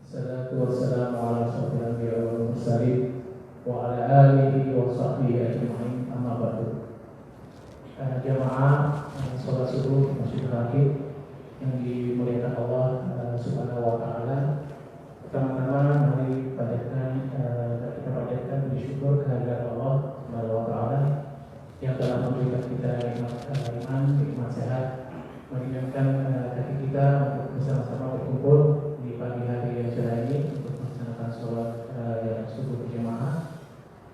Salatu wassalamu ala asyrofil anbiya'i wal mursalin wa ala alihi wa sahbihi ajma'in, amma ba'du. Jamaah sholat subuh Masjid Rakib yang dimuliakan Allah Subhanahu wa taala. Pertama-tama mari kita panjatkan bersyukur kehadirat Allah Subhanahu wa taala yang telah memberikan kita nikmat iman, nikmat sehat, mengingatkan hati kita untuk bersama-sama berkumpul di pagi hari yang cerah ini untuk melaksanakan sholat subuh berjamaah,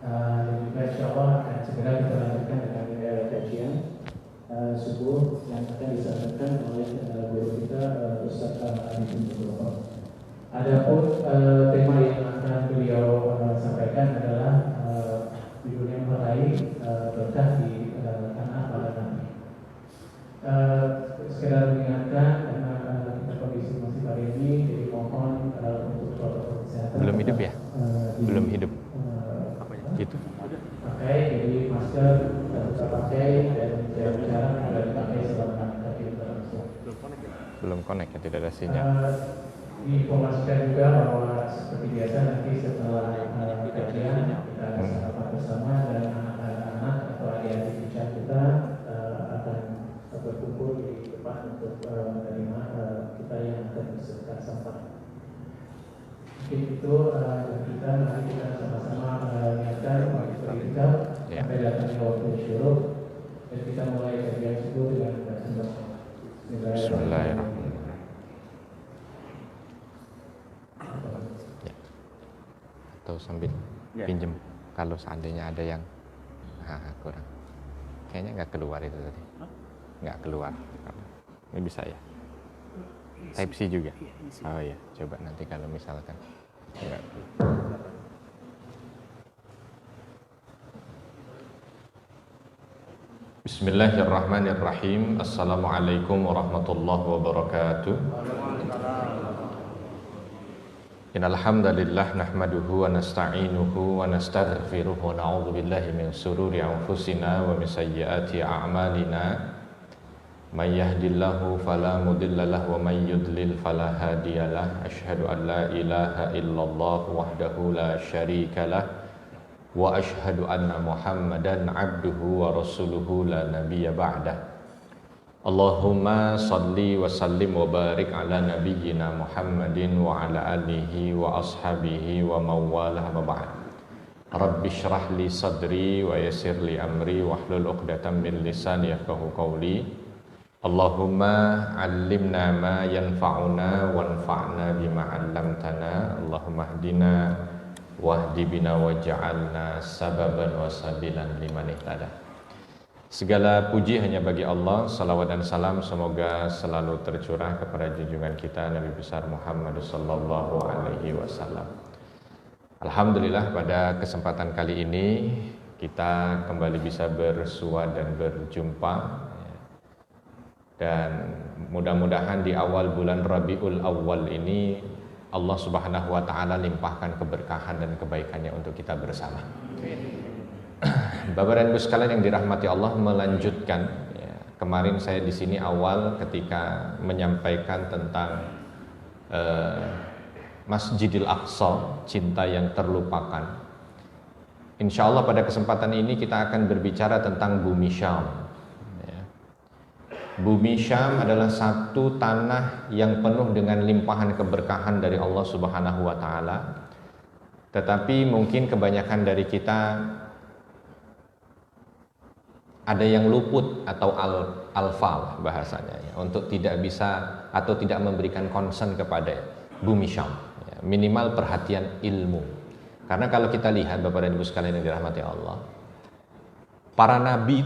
dan juga insyaallah akan segera kita lanjutkan dengan kajian subuh yang akan disampaikan oleh guru kita Ustaz Adi bin Abdul. Adapun tema yang akan beliau sampaikan adalah judulnya meraih berkah di tanah para nabi. Sekedar mengingatkan karena kita kondisi masih hari ini, jadi mohon untuk protokol kesehatan. Belum hidup ya? Belum hidup. Gitu. Pakai, jadi masker tetap pakai dan jaga jarak juga dipakai selama kita berlangsung. Belum connect ya, tidak ada sinyal. Diinformasikan juga bahwa seperti biasa nanti setelah kajian kita sarapan bersama dan anak-anak atau adik-adik kita akan berkumpul di depan untuk menerima kita yang akan berserta sampah. Mungkin itu kita nanti kita sama-sama niatkan kita sampai datangnya waktu syuruk dan kita mulai kajian subuh dengan Bismillahirrahmanirrahim. Atau sambil pinjem kalau seandainya ada yang kurang, kayaknya nggak keluar itu tadi, nggak keluar. Ini bisa ya, Type C juga. Oh ya, coba nanti kalau misalkan enggak. Bismillahirrahmanirrahim. Assalamualaikum warahmatullahi wabarakatuh. Innal hamdalillah nahmaduhu wa nasta'inuhu wa nastaghfiruhu wa na'udzu billahi min shururi anfusina wa min sayyiati a'malina. May yahdihillahu fala mudilla lahu wa may yudlil fala hadiyalah. Asyhadu an la ilaha illallah wahdahu la syarikalah wa asyhadu anna Muhammadan 'abduhu wa rasuluhu la nabiyya ba'dah. Allahumma salli wa sallim wa barik ala nabiyyina Muhammadin wa ala alihi wa ashabihi wa mawalah ma ba'd. Rabbi shrah li sadri wa yassir li amri wahlul 'uqdatam min lisani yafqahu qawli. Allahumma 'allimna ma yanfa'una wanfa'na bima 'allamtana. Allahumma hdina wahdi bina waj'alna sababan wa sabilan liman ihtada. Segala puji hanya bagi Allah, salawat dan salam semoga selalu tercurah kepada junjungan kita Nabi besar Muhammad sallallahu alaihi wasallam. Alhamdulillah pada kesempatan kali ini kita kembali bisa bersua dan berjumpa, dan mudah-mudahan di awal bulan Rabiul Awwal ini Allah Subhanahu wa taala limpahkan keberkahan dan kebaikannya untuk kita bersama. Bapak dan Ibu sekalian yang dirahmati Allah, melanjutkan kemarin saya di sini awal ketika menyampaikan tentang Masjidil Aqsa, cinta yang terlupakan. Insya Allah pada kesempatan ini kita akan berbicara tentang Bumi Syam. Bumi Syam adalah satu tanah yang penuh dengan limpahan keberkahan dari Allah Subhanahu wa taala. Tetapi mungkin kebanyakan dari kita ada yang luput atau alfa bahasanya ya, untuk tidak bisa atau tidak memberikan concern kepada Bumi Syam, ya, minimal perhatian ilmu. Karena kalau kita lihat Bapak dan Ibu sekalian yang dirahmati Allah, para nabi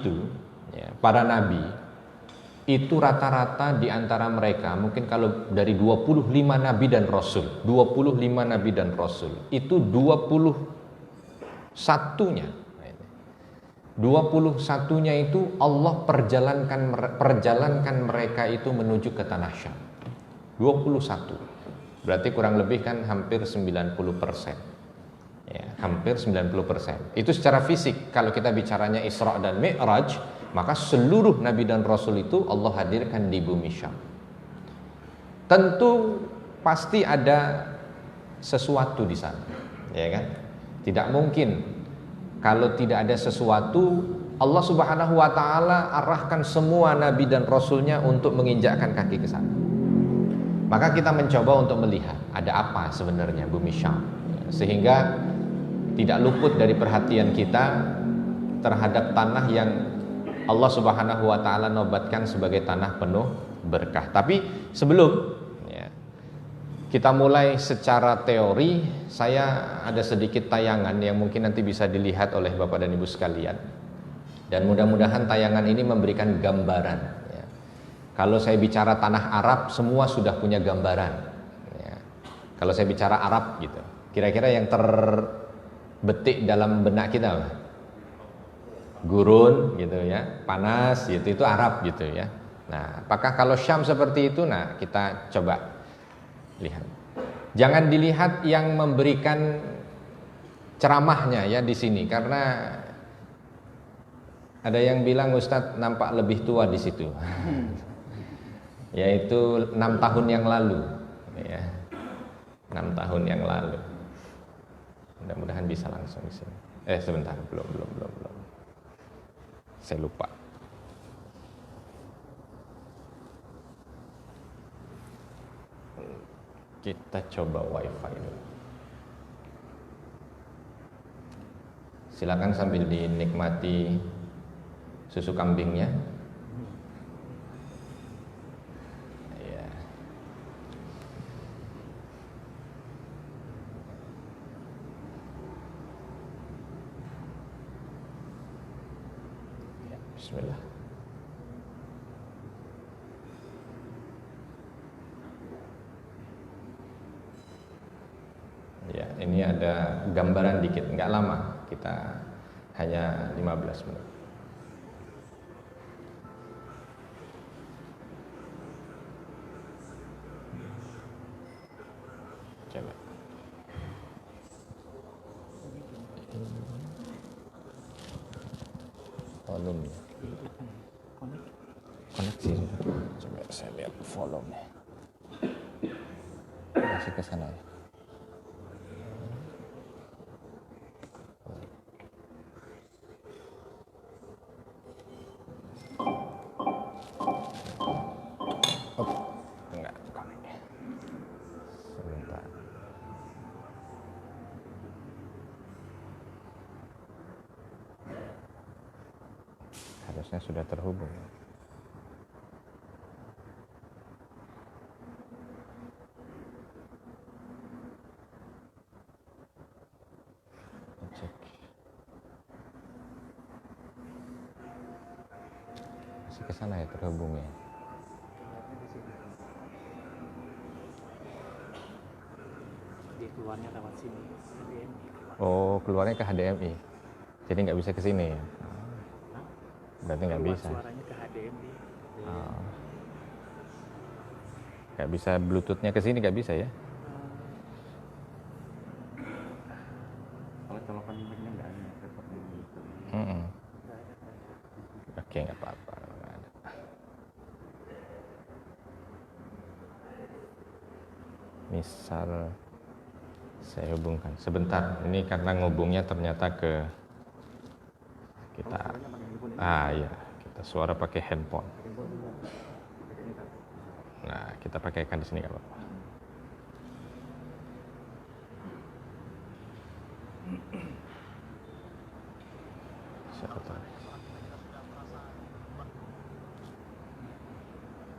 itu rata-rata di antara mereka, mungkin kalau dari 25 nabi dan rasul, 25 nabi dan rasul, itu 21-nya itu Allah perjalankan mereka itu menuju ke tanah Syam. 21. Berarti kurang lebih kan hampir 90%. Ya, hampir 90%. Itu secara fisik. Kalau kita bicaranya Isra dan Mi'raj, maka seluruh nabi dan rasul itu Allah hadirkan di Bumi Syam. Tentu pasti ada sesuatu di sana, ya kan? Tidak mungkin kalau tidak ada sesuatu. Allah Subhanahu wa taala arahkan semua nabi dan rasulnya untuk menginjakkan kaki ke sana. Maka kita mencoba untuk melihat ada apa sebenarnya bumi Syam, sehingga tidak luput dari perhatian kita terhadap tanah yang Allah Subhanahu wa taala nobatkan sebagai tanah penuh berkah. Tapi sebelum kita mulai secara teori, saya ada sedikit tayangan yang mungkin nanti bisa dilihat oleh Bapak dan Ibu sekalian. Dan mudah-mudahan tayangan ini memberikan gambaran. Ya. Kalau saya bicara tanah Arab, semua sudah punya gambaran. Ya. Kalau saya bicara Arab gitu, kira-kira yang terbetik dalam benak kita apa? Gurun gitu ya, panas gitu, itu Arab gitu ya. Nah, apakah kalau Syam seperti itu? Nah, kita coba lihat. Jangan dilihat yang memberikan ceramahnya ya di sini, karena ada yang bilang Ustadz nampak lebih tua di situ, yaitu 6 tahun yang lalu, ya. 6 tahun yang lalu. Mudah-mudahan bisa langsung di sini. Sebentar, belum. Saya lupa. Kita coba wifi dulu. Silakan sambil dinikmati susu kambingnya. Ya. Bismillah. Ya, ini ada gambaran dikit, nggak lama, kita hanya 15 menit. Coba. Volume. Koneksi. Coba saya lihat volume. Masih ke sana ya. Harusnya sudah terhubung. Cek. Masih ke sana ya terhubung ya. Dia keluarnya lewat sini. Oh, keluarnya ke HDMI. Jadi nggak bisa ke sini. Berarti nggak bisa. Suaranya ke HDMI. Oh. Nggak bisa Bluetoothnya ke sini, nggak bisa ya? Kalau telepon mic-nya nggak ada, repotnya gitu. Oke, nggak apa-apa. Nggak ada. Misal saya hubungkan sebentar. Ini karena ngubungnya ternyata ke kita. Iya, kita suara pakai handphone. Nah, kita pakaikan di sini nggak apa-apa.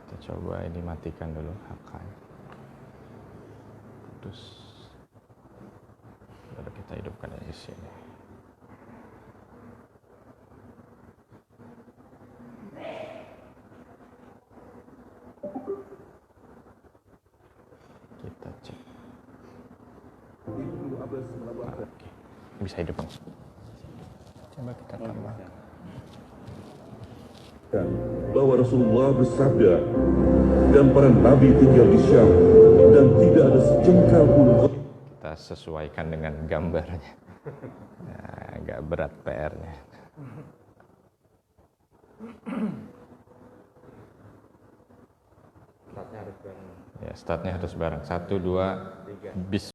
Kita coba ini matikan dulu HK. Terus lalu kita hidupkan di sini. Kita cek. Oke. Bisa hidup. Coba kita tambah. Bahwa Rasulullah bersabda, dan para nabi tinggal di Syam dan tidak ada sejengkal pun. Kita sesuaikan dengan gambarnya. Nah, agak berat PR-nya. Startnya harus bareng. Ya, startnya harus bareng. 1, 2, bis.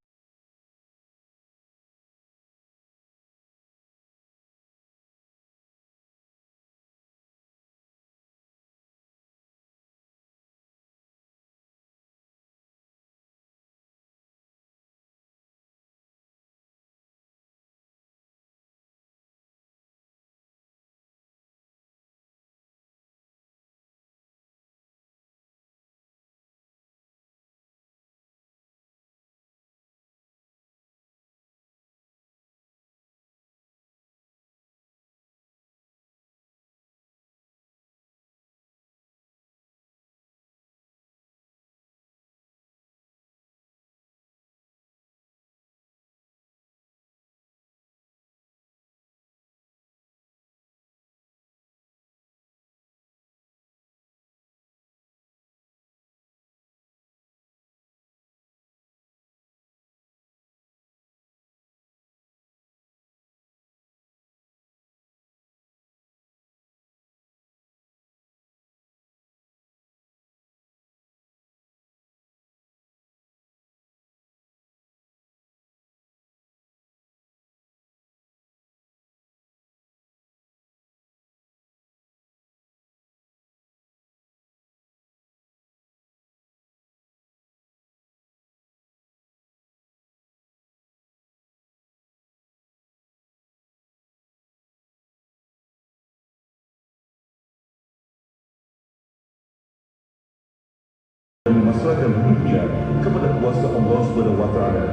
memasrahkan hidupnya kepada kuasa Allah Subhanahu wa taala.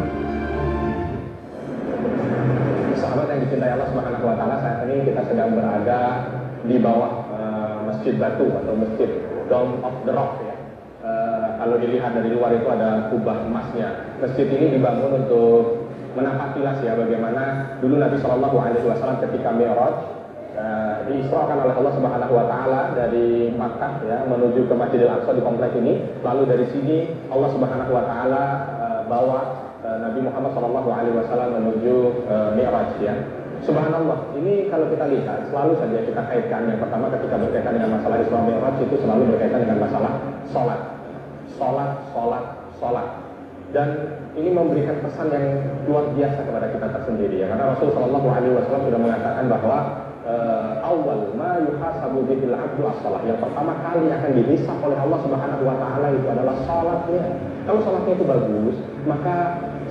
Sahabat yang dicintai Allah Subhanahu wa taala, saat ini kita sedang berada di bawah Masjid Batu atau Masjid Dome of the Rock ya. Kalau dilihat dari luar itu ada kubah emasnya. Masjid ini dibangun untuk menampak kilas ya bagaimana dulu Nabi Shallallahu Alaihi Wasallam ketika Mi'raj diisrakan oleh Allah Subhanahu Wa Taala dari Makkah ya menuju ke Masjidil Aqsa di komplek ini. Lalu dari sini Allah Subhanahu Wa Taala bawa Nabi Muhammad Shallallahu Alaihi Wasallam menuju Mi'raj ya. Subhanallah, ini kalau kita lihat selalu saja kita kaitkan. Yang pertama ketika berkaitan dengan masalah Isra Mi'raj itu selalu berkaitan dengan masalah sholat. Dan ini memberikan pesan yang luar biasa kepada kita tersendiri ya. Karena Rasulullah Shallallahu Alaihi Wasallam sudah mengatakan bahwa awal ma yuhasabu bihil abdu as-shalah. Yang pertama kali akan dihisab oleh Allah Subhanahu Wa Taala itu adalah sholatnya. Kalau sholatnya itu bagus, maka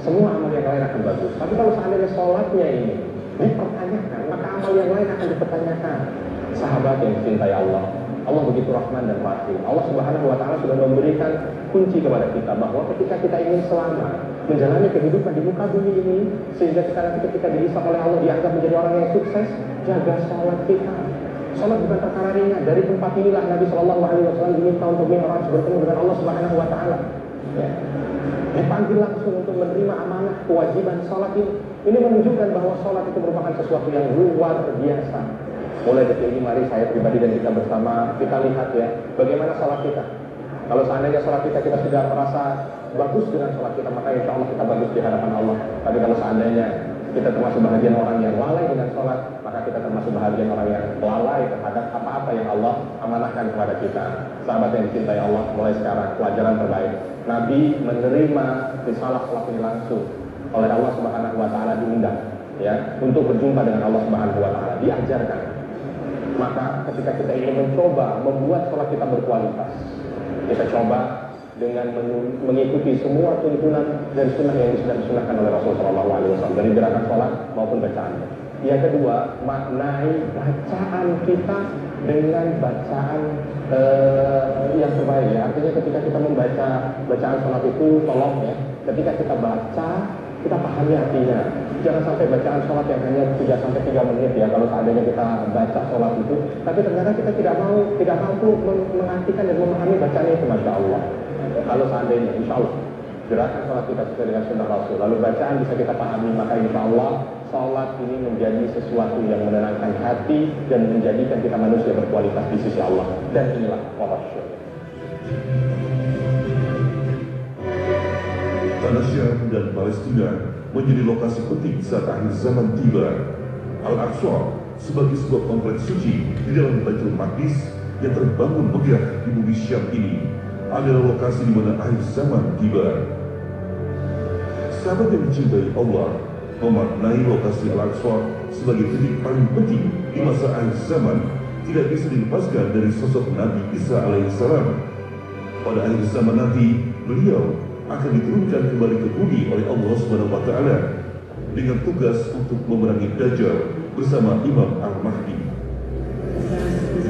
semua amal yang lain akan bagus. Tapi kalau seandainya sholatnya ini dipertanyakan, maka amal yang lain akan dipertanyakan. Sahabat yang dicintai Allah, Allah begitu Rahman dan Rahim. Allah Subhanahu Wa Taala sudah memberikan kunci kepada kita bahwa ketika kita ingin selamat menjalani kehidupan di muka bumi ini, sehingga kita nanti ketika dihisab oleh Allah dianggap menjadi orang yang sukses, jaga sholat kita. Sholat bukan perkara ringan. Dari tempat inilah Nabi Shallallahu Alaihi Wasallam diminta untuk Mi'raj bertemu dengan Allah Subhanahu Wa Taala. Ya. Dipanggil langsung untuk menerima amanah kewajiban sholat ini. Ini menunjukkan bahwa sholat itu merupakan sesuatu yang luar biasa. Mulai detik ini mari saya pribadi dan kita bersama kita lihat ya bagaimana sholat kita. Kalau seandainya sholat kita sudah merasa bagus dengan sholat kita, maka insya Allah kita bagus di hadapan Allah. Tapi kalau seandainya kita termasuk bahagian orang yang lalai dengan sholat, maka kita termasuk bahagian orang yang lalai terhadap apa-apa yang Allah amanahkan kepada kita. Sahabat yang dicintai Allah, mulai sekarang pelajaran terbaik. Nabi menerima risalah sholat ini langsung oleh Allah Subhanahu Wa Taala, diundang ya untuk berjumpa dengan Allah Subhanahu Wa Taala, diajarkan. Maka ketika kita ingin mencoba membuat sholat kita berkualitas, kita coba dengan mengikuti semua tuntunan dari sunnah yang sudah disunahkan oleh Rasulullah SAW dari gerakan sholat maupun bacaannya. Yang kedua, maknai bacaan kita dengan bacaan yang terbaik ya. Artinya ketika kita membaca bacaan sholat itu, tolong ya, ketika kita baca kita pahami artinya. Jangan sampai bacaan sholat yang hanya 3-3 menit ya. Kalau seandainya kita baca sholat itu, tapi ternyata kita tidak mampu mengartikan dan memahami bacaan itu, masya Allah. Kalau seandainya, insya Allah gerakan sholat kita sesuai dengan sunnah Rasul, lalu bacaan bisa kita pahami, maka insya Allah sholat ini menjadi sesuatu yang menenangkan hati dan menjadikan kita manusia berkualitas di sisi Allah. Dan inilah wabarakatuh. Tanah Syam dan Palestina menjadi lokasi penting saat akhir zaman tiba. Al-Aqsa sebagai sebuah kompleks suci di dalam Baitul Maqdis yang terbangun megah di bumi Syam ini adalah lokasi di mana akhir zaman tiba. Sahabat yang dicintai Allah memaknai lokasi Al-Aqsa sebagai titik paling penting di masa akhir zaman tidak bisa dilepaskan dari sosok Nabi Isa alaihissalam. Pada akhir zaman nanti, beliau akan diturunkan kembali ke bumi oleh Allah Subhanahu wa Ta'ala dengan tugas untuk memerangi Dajjal bersama Imam Al-Mahdi.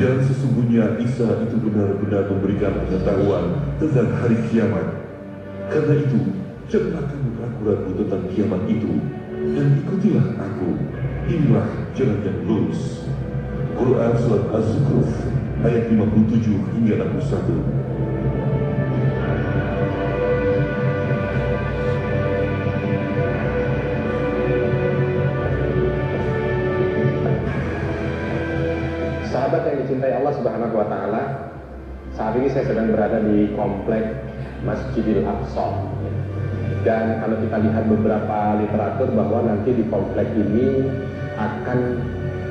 Dan sesungguhnya Isa itu benar-benar memberikan pengetahuan tentang hari kiamat. Karena itu, jangan akan ragu-ragu tentang kiamat itu, dan ikutilah aku. Inilah jalan yang lurus. Quran Surat Az-Zukhruf ayat 57 hingga 61. Sahabat yang dicintai Allah Subhanahu Wa Taala, saat ini saya sedang berada di komplek Masjidil Aqsa. Dan kalau kita lihat beberapa literatur bahwa nanti di komplek ini akan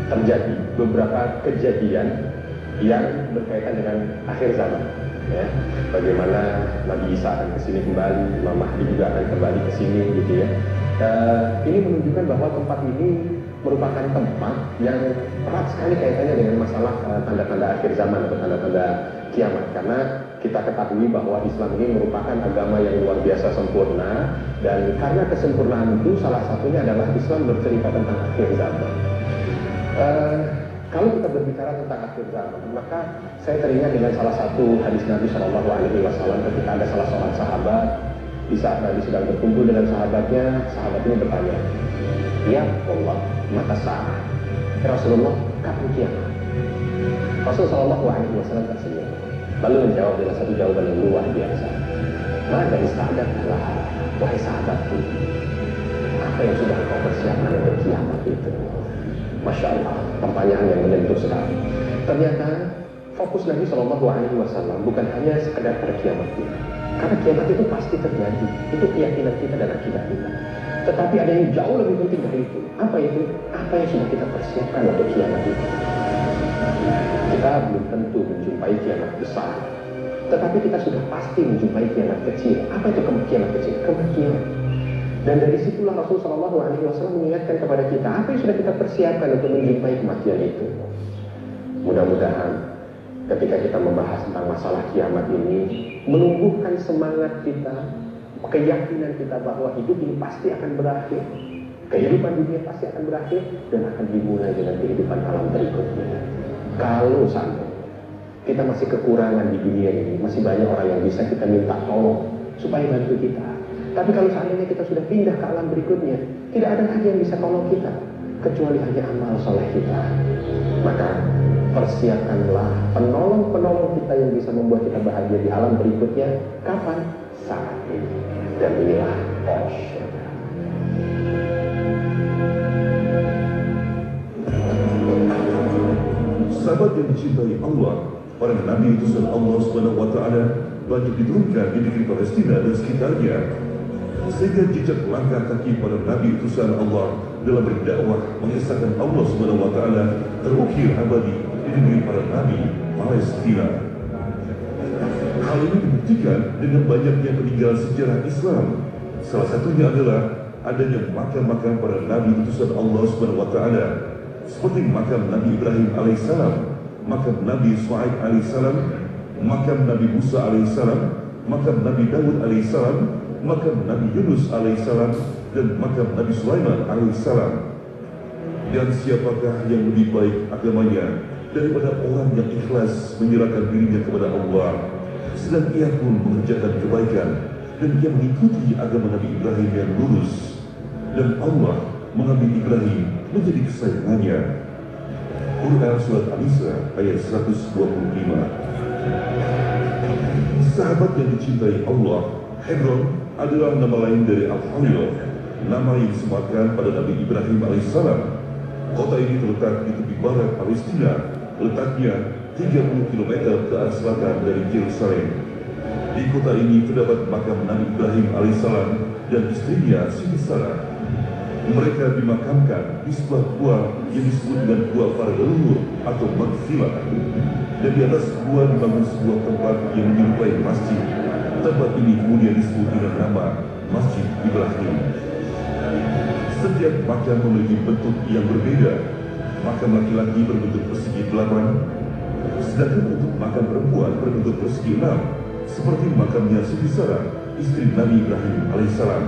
terjadi beberapa kejadian yang berkaitan dengan akhir zaman. Ya, bagaimana Nabi Isa akan kesini kembali, Imam Mahdi juga akan kembali ke sini, gitu ya. Ini menunjukkan bahwa tempat ini merupakan tempat yang erat sekali kaitannya dengan masalah tanda-tanda akhir zaman atau tanda-tanda kiamat. Karena kita ketahui bahwa Islam ini merupakan agama yang luar biasa sempurna, dan karena kesempurnaan itu salah satunya adalah Islam bercerita tentang akhir zaman. Kalau kita berbicara tentang akhir zaman, maka saya teringat dengan salah satu hadis Nabi Shallallahu Alaihi Wasallam ketika ada salah seorang sahabat di saat Nabi sedang berkumpul dengan sahabatnya, sahabat ini bertanya, ya Allah, mata sah. Rasulullah, kapan kiamat? Rasulullah Shallallahu Alaihi Wasallam tersenyum, lalu menjawab dengan satu jawaban yang luar biasa. Maka ista'adatlah, wahai sahabatku, apa yang sudah kau persiapkan untuk kiamat itu? Masya Allah, pertanyaan yang menyentuh sekali. Ternyata fokus Nabi Shallallahu Alaihi Wasallam bukan hanya sekedar pada kiamat kita, karena kiamat itu pasti terjadi, itu keyakinan kita dan akidah kita. Tetapi ada yang jauh lebih penting dari itu. Apa itu? Apa yang sudah kita persiapkan untuk kiamat itu? Kita belum tentu menjumpai kiamat besar, tetapi kita sudah pasti menjumpai kiamat kecil. Apa itu kiamat kecil? Kematian. Dan dari situlah Rasulullah SAW mengingatkan kepada kita apa yang sudah kita persiapkan untuk menjumpai kematian itu. Mudah-mudahan ketika kita membahas tentang masalah kiamat ini menumbuhkan semangat kita, keyakinan kita bahwa hidup ini pasti akan berakhir, kehidupan dunia pasti akan berakhir dan akan dimulai dengan kehidupan alam berikutnya. Kalau sampai kita masih kekurangan di dunia ini, masih banyak orang yang bisa kita minta tolong supaya bantu kita. Tapi kalau seandainya kita sudah pindah ke alam berikutnya, tidak ada lagi yang bisa tolong kita kecuali hanya amal soleh kita. Maka persiapkanlah penolong-penolong kita yang bisa membuat kita bahagia di alam berikutnya. Kapan? Saat ini. Dan inilah Porsche. Sahabat yang dicintai Allah, para Nabi utusan Allah SWT banyak diturunkan di negeri Palestina dan sekitarnya, sehingga jejak langkah kaki para Nabi utusan Allah dalam berdakwah mengesahkan Allah SWT terukir abadi di negeri para Nabi Palestina. Hal ini dibuktikan dengan banyaknya peninggalan sejarah Islam. Salah satunya adalah adanya makam-makam para Nabi utusan Allah SWT, seperti makam Nabi Ibrahim alaihissalam, makam Nabi Shu'aib alaihissalam, makam Nabi Musa alaihissalam, makam Nabi Dawud alaihissalam, makam Nabi Yunus alaihissalam, dan makam Nabi Sulaiman alaihissalam. Dan siapakah yang lebih baik agamanya daripada orang yang ikhlas menyerahkan dirinya kepada Allah, sedang ia pun mengerjakan kebaikan dan ia mengikuti agama Nabi Ibrahim yang lurus, dan Allah mengambil Ibrahim menjadi kesayangannya. Quran Surat An-Nisa ayat 125. Sahabat yang dicintai Allah, Hebron adalah nama lain dari Al-Khalil, nama yang disematkan pada Nabi Ibrahim alaihissalam. Kota ini terletak di tepi barat Palestina, letaknya 30 km ke arah selatan dari Yerusalem. Di kota ini terdapat makam Nabi Ibrahim alaihissalam dan istrinya Siti Sarah. Mereka dimakamkan di sebuah gua yang disebut dengan gua para leluhur atau Maghfilah. Dan di atas gua dibangun sebuah tempat yang menyerupai masjid. Tempat ini kemudian disebut dengan nama Masjid Ibrahim. Setiap makam memiliki bentuk yang berbeda. Makam laki-laki berbentuk persegi 8, sedangkan untuk makam perempuan berbentuk persegi 6, seperti makamnya Siti Sarah, istri Nabi Ibrahim alaihissalam.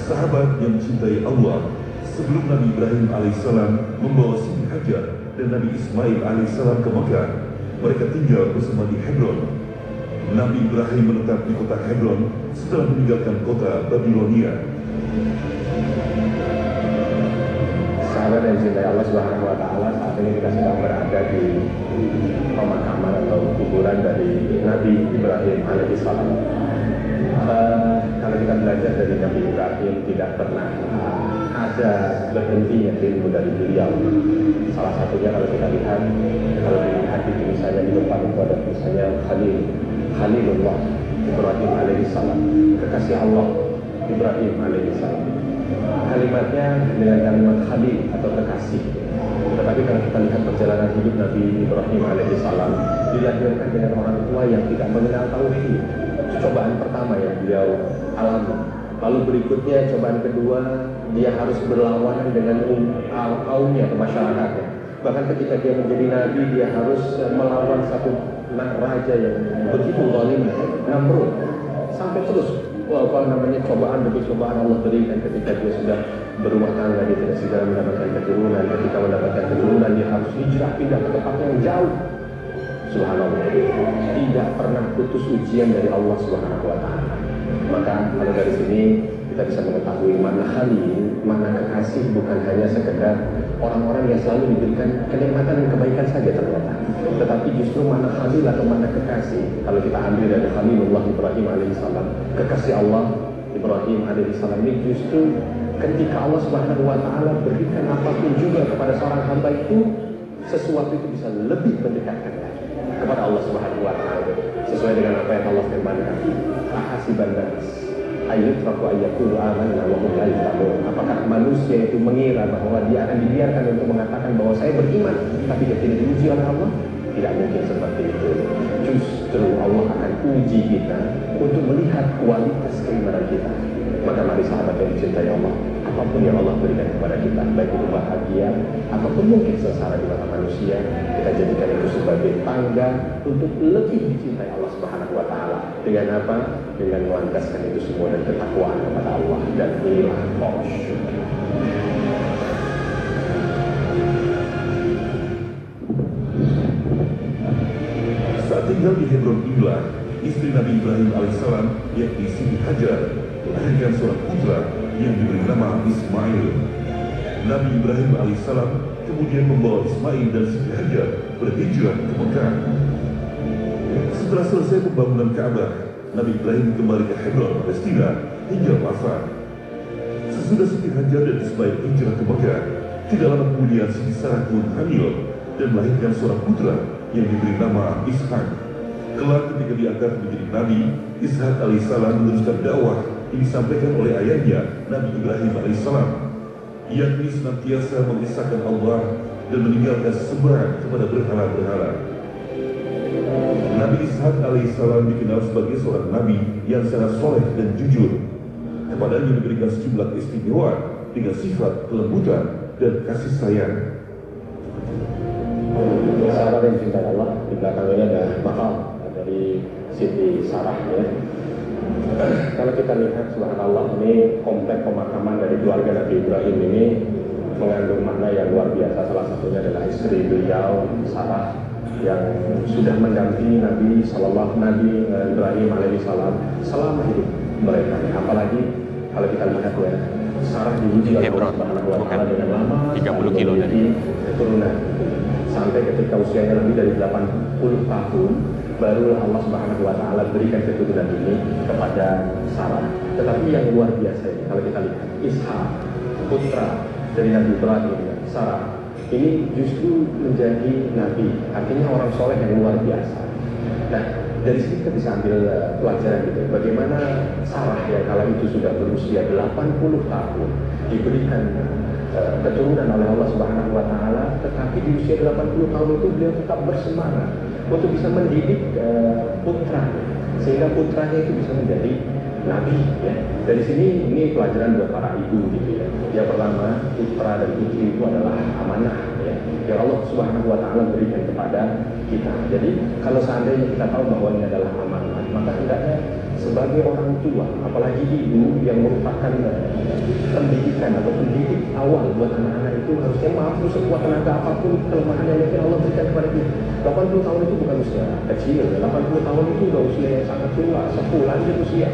Sahabat yang mencintai Allah, sebelum Nabi Ibrahim alaihissalam membawa Siti Hajar dan Nabi Ismail alaihissalam ke Mekah, mereka tinggal bersama di Hebron. Nabi Ibrahim menetap di kota Hebron setelah meninggalkan kota Babilonia. Sahabat yang dicintai Allah Subhanahu wa Ta'ala, saat ini kita sedang berada di pemakaman atau kuburan dari Nabi Ibrahim alaihissalam. Kalau kita belajar dari Nabi Ibrahim, tidak pernah ada berhentinya ilmu dari beliau. Salah satunya kalau kita lihat, kalau dilihat di tulisannya di depan itu ada tulisannya Khalilullah Ibrahim alaihissalam, kekasih Allah Ibrahim alaihissalam. Kalimatnya dengan kalimat Khalil atau kekasih. Tetapi kalau kita lihat perjalanan hidup Nabi Ibrahim alaihissalam, dilahirkan dengan orang tua yang tidak mengenal tauhid. Cobaan pertama yang beliau alami. Lalu berikutnya cobaan kedua, dia harus berlawanan dengan kaumnya atau masyarakatnya. Bahkan ketika dia menjadi nabi, dia harus melawan satu raja yang begitu zalim, Namrud. Sampai terus cobaan demi cobaan Allah berikan. Ketika dia sudah berumah tangga, dia tidak segera mendapatkan keturunan. Ketika mendapatkan keturunan, dia harus hijrah pindah ke tempat yang jauh. Subhanallah, tidak pernah putus ujian dari Allah Subhanahu wa Ta'ala. Maka kalau dari sini kita bisa mengetahui mana khalil, mana kekasih bukan hanya sekedar orang-orang yang selalu diberikan kenikmatan dan kebaikan saja ternyata, tetapi justru mana khalil atau mana kekasih. Kalau kita ambil dari Khalilullah Ibrahim alaihissalam, kekasih Allah Ibrahim alaihissalam ini justru ketika Allah Subhanahu wa Ta'ala berikan apapun juga kepada seorang hamba itu, sesuatu itu bisa lebih mendekatkan kepada Allah Subhanahu wa Ta'ala, sesuai dengan apa yang Allah firmankan. Ahasiban nas ayyutraku ayyakulu amanna wa hum la yuftanun. Apakah manusia itu mengira bahwa dia akan dibiarkan untuk mengatakan bahwa saya beriman tapi dia tidak diuji oleh Allah? Tidak mungkin seperti itu. Justru Allah akan uji kita untuk melihat kualitas keimanan kita. Maka mari sahabat yang dicintai Allah, apapun yang Allah berikan kepada kita, baik itu bahagia ataupun mungkin sengsara di mata manusia, kita jadikan itu sebagai tangga untuk lebih dicintai Allah Subhanahu wa Ta'ala. Dengan apa? Dengan melantaskan itu semua dan ketakwaan kepada Allah. Dan inilah khusyuk. Saat tinggal di Hebron inilah istri Nabi Ibrahim alaihissalam, yakni Siti Hajar, melahirkan seorang putra yang diberi nama Ismail. Nabi Ibrahim alaihissalam kemudian membawa Ismail dan Siti Hajar berhijrah ke Mekah. Setelah selesai pembangunan Ka'bah, Nabi Ibrahim kembali ke Hebron, Palestina hingga wafat. Sesudah Siti Hajar dan Ismail hijrah ke Mekah, tidak lama kemudian Siti Sarah pun hamil dan melahirkan seorang putra yang diberi nama Ishak. Kelak ketika diangkat menjadi Nabi, Ishak alaihissalam meneruskan dakwah yang disampaikan oleh ayahnya Nabi Ibrahim alaihissalam, yakni senantiasa mengisahkan Allah dan meninggalkan sembahan kepada berhala-berhala. Nabi Ishak alaihissalam dikenal sebagai seorang nabi yang sangat soleh dan jujur. Kepadanya diberikan sejumlah keistimewaan dengan sifat kelembutan dan kasih sayang. Sahabat yang dicintai Allah, di belakang ini ada makam dari Siti Sarah ya. Kalau kita lihat subhanallah, ini komplek pemakaman dari keluarga Nabi Ibrahim ini mengandung makna yang luar biasa. Salah satunya adalah istri beliau Sarah yang sudah mendampingi Nabi Ibrahim alaihissalam selama hidup mereka. Apalagi kalau kita lihat ya, Sarah diuji oleh Allah Subhanahu wa Ta'ala dengan lama 30 kilo dari keturunan, sampai ketika usianya lebih dari 80 tahun baru Allah Subhanahu wa Ta'ala berikan keturunan ini kepada Sarah. Tetapi yang luar biasa ini, kalau kita lihat Ishak, putra dari Nabi Ibrahim dan Sarah, ini justru menjadi nabi, artinya orang soleh yang luar biasa. Nah, dari sini kita bisa ambil pelajaran gitu, bagaimana Sarah yang kala itu sudah berusia 80 tahun diberikan keturunan oleh Allah Subhanahu wa Ta'ala, tetapi di usia 80 tahun itu beliau tetap bersemangat untuk bisa mendidik putra, sehingga putranya itu bisa menjadi nabi ya. Dari sini ini pelajaran buat para ibu gitu ya. Yang pertama, putra dan putri itu adalah amanah ya, yang Allah Subhanahu wa Ta'ala berikan kepada kita. Jadi kalau seandainya kita tahu bahwa ini adalah amanah, maka hendaknya sebagai orang tua, apalagi ibu yang merupakan pendidikan atau pendidik awal buat anak-anak itu, harusnya mampu sekuat tenaga apapun kelemahan yang mungkin Allah berikan kepada kita. 80 tahun itu bukan usia kecil, 80 tahun itu sudah usia yang sangat tua, sepuh lanjut usia.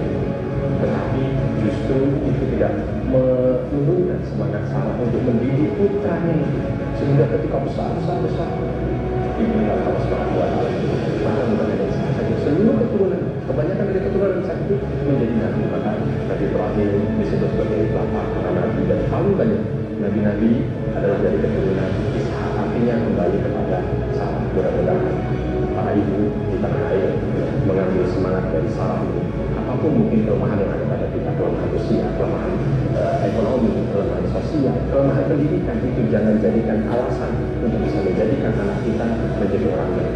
Tetapi justru itu tidak menurunkan semangat Sarah untuk mendidik putranya itu, sehingga ketika besar diberikan Allah Subhanahu wa Ta'ala, maka bukan hanya Ishak saja, seluruh keturunan, kebanyakan dari keturunan Ishak itu menjadi nabi. Maka Nabi Ibrahim disebut sebagai bapak para nabi, dan paling banyak nabi-nabi adalah dari keturunan Ishak, artinya kembali kepada Sarah. Mudah-mudahan para ibu di tanah air mengambil semangat dari Sarah ini. Apapun mungkin kelemahan yang ada pada kita, kelemahan usia, kelemahan ekonomi, kelemahan sosial, kelemahan pendidikan, itu jangan jadikan alasan untuk bisa menjadikan anak kita menjadi orang yang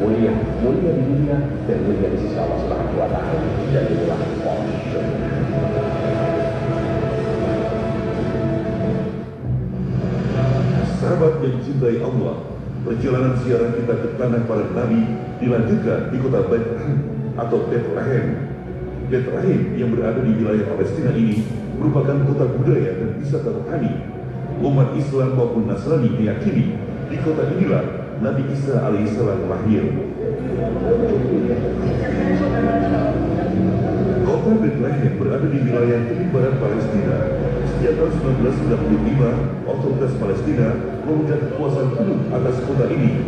mulia di dunia dan mulia di sisi Allah Subhanahu wa Ta'ala. Dan itulah khusyuk. Sahabat yang dicintai Allah, perjalanan ziarah kita ke tanah para nabi dilanjutkan di kota Bethlehem atau Bethlehem. Bethlehem yang berada di wilayah Palestina ini merupakan kota budaya dan wisata rohani. Umat Islam maupun Nasrani meyakini di kota inilah Nabi Isa alaihissalam lahir. Kota Bethlehem berada di wilayah tepi barat Palestina. Sejak tahun 1995, otoritas Palestina memegang kekuasaan penuh atas kota ini.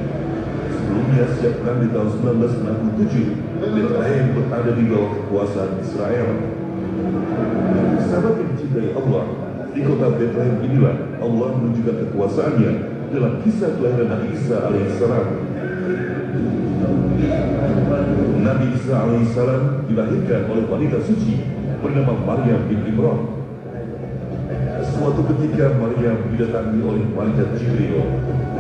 Sebelumnya, sejak perang di tahun 1967, Bethlehem berada di bawah kekuasaan Israel. Sahabat yang dicintai Allah, di kota Bethlehem inilah Allah menunjukkan kekuasaannya dalam kisah kelahiran Nabi Isa alaihissalam. Nabi Isa alaihissalam dilahirkan oleh wanita suci bernama Maryam bin Imran. Suatu ketika Maryam didatangi oleh malaikat Jibril.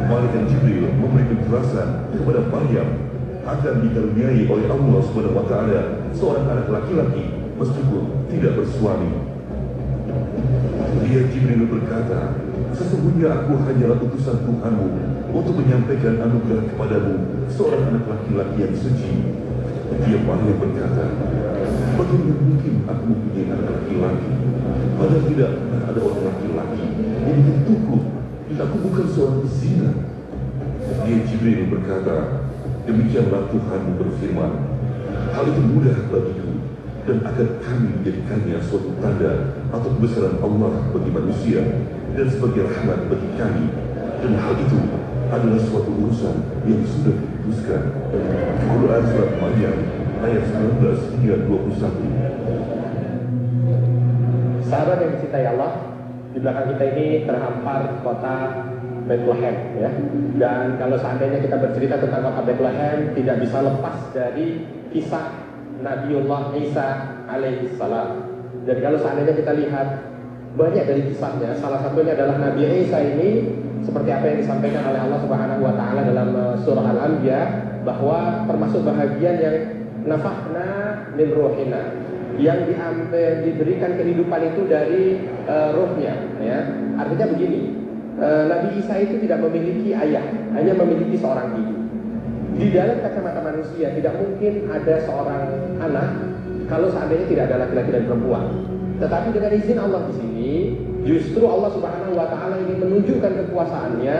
Malaikat Jibril memberi penjelasan kepada Maryam akan dikaruniai oleh Allah Subhanahu wa taala seorang anak laki-laki meskipun tidak bersuami. Dia Jibril berkata, "Sesungguhnya aku hanyalah utusan Tuhanmu untuk menyampaikan anugerah kepadamu seorang anak laki-laki yang suci." Dia Maryam berkata, "Bagaimana mungkin aku mempunyai anak laki-laki? Padahal tidak pernah ada orang laki-laki yang menyentuhku dan aku bukan seorang pezina." Dia Jibril berkata, "Demikianlah Tuhanmu berfirman, hal itu mudah bagiku dan akan kami menjadikannya suatu tanda atau kebesaran Allah bagi manusia dan sebagai rahmat bagi kami, dan hal itu adalah suatu urusan yang sudah diputuskan." Quran Surat Maryam ayat 19 hingga 21. Sahabat yang dicintai Allah, di belakang kita ini terhampar kota Bethlehem, ya. Dan kalau seandainya kita bercerita tentang kota Bethlehem, tidak bisa lepas dari kisah Nabiullah Isa alaihissalam. Jadi kalau seandainya kita lihat banyak dari kisahnya, salah satunya adalah Nabi Isa ini seperti apa yang disampaikan oleh Allah Subhanahu wa taala dalam surah Al-Anbiya, bahwa termasuk bahagian yang nafakhna min ruhina, yang diberikan kehidupan itu dari rohnya, ya. Artinya begini, Nabi Isa itu tidak memiliki ayah, hanya memiliki seorang ibu. Di dalam kacamata manusia tidak mungkin ada seorang anak kalau seandainya tidak ada laki-laki dan perempuan. Tetapi dengan izin Allah di sini, justru Allah Subhanahu wa taala ingin menunjukkan kekuasaannya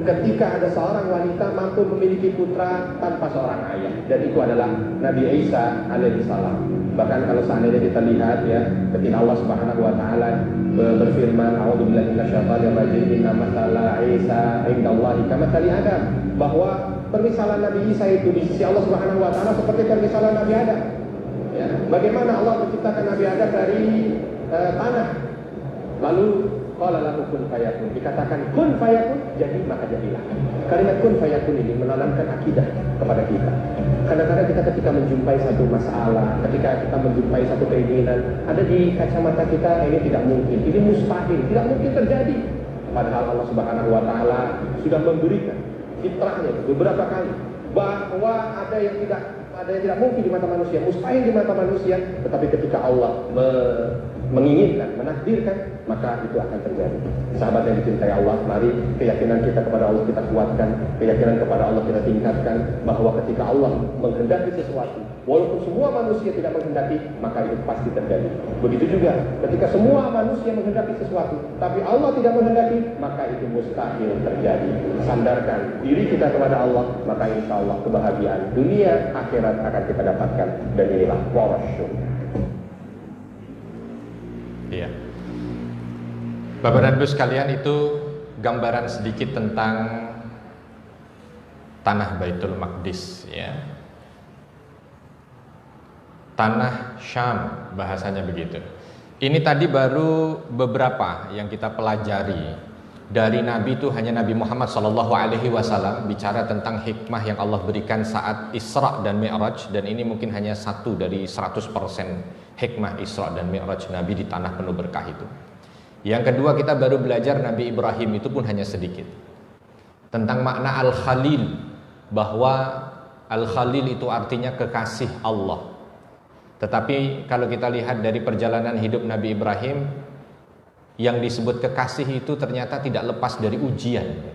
ketika ada seorang wanita mampu memiliki putra tanpa seorang ayah, dan itu adalah Nabi Isa alaihissalam. Bahkan kalau seandainya kita lihat, ya, ketika Allah Subhanahu wa taala berfirman, "A'udzubillahi minasyaitonir rajim, inna matsala Isa 'indallahi kamatsali Adam," bahwa permisalan Nabi Isa itu di sisi Allah Subhanahu wa taala seperti permisalan Nabi Adam. Ya, bagaimana Allah menciptakan Nabi Adam dari tanah, lalu qala lahu kun fayakun, dikatakan kun fayakun, jadi maka jadilah. Kalimat kun fayakun ini menanamkan akidah kepada kita. Kadang-kadang kita ketika menjumpai satu masalah, ketika kita menjumpai satu keinginan, ada di kacamata kita ini tidak mungkin, ini mustahil, tidak mungkin terjadi. Padahal Allah Subhanahu wa taala sudah memberikan fitrahnya beberapa kali bahwa ada yang tidak mungkin di mata manusia, mustahil di mata manusia, tetapi ketika Allah menginginkan, menakdirkan, maka itu akan terjadi. Sahabat yang dicintai Allah, mari keyakinan kita kepada Allah kita kuatkan, keyakinan kepada Allah kita tingkatkan, bahwa ketika Allah menghendaki sesuatu, walaupun semua manusia tidak menghendaki, maka itu pasti terjadi. Begitu juga ketika semua manusia menghendaki sesuatu, tapi Allah tidak menghendaki, maka itu mustahil terjadi. Sandarkan diri kita kepada Allah, maka insya Allah kebahagiaan dunia akhirat akan kita dapatkan, dan inilah warasyur. Iya. Bapak dan Ibu sekalian, itu gambaran sedikit tentang tanah Baitul Maqdis, ya. Tanah Syam bahasanya begitu. Ini tadi baru beberapa yang kita pelajari dari Nabi, itu hanya Nabi Muhammad SAW bicara tentang hikmah yang Allah berikan saat Isra dan Mi'raj, dan ini mungkin hanya satu dari 100% hikmah Isra dan Mi'raj Nabi di tanah penuh berkah itu. Yang kedua, kita baru belajar Nabi Ibrahim, itu pun hanya sedikit, tentang makna Al-Khalil, bahwa Al-Khalil itu artinya kekasih Allah. Tetapi kalau kita lihat dari perjalanan hidup Nabi Ibrahim, yang disebut kekasih itu ternyata tidak lepas dari ujian.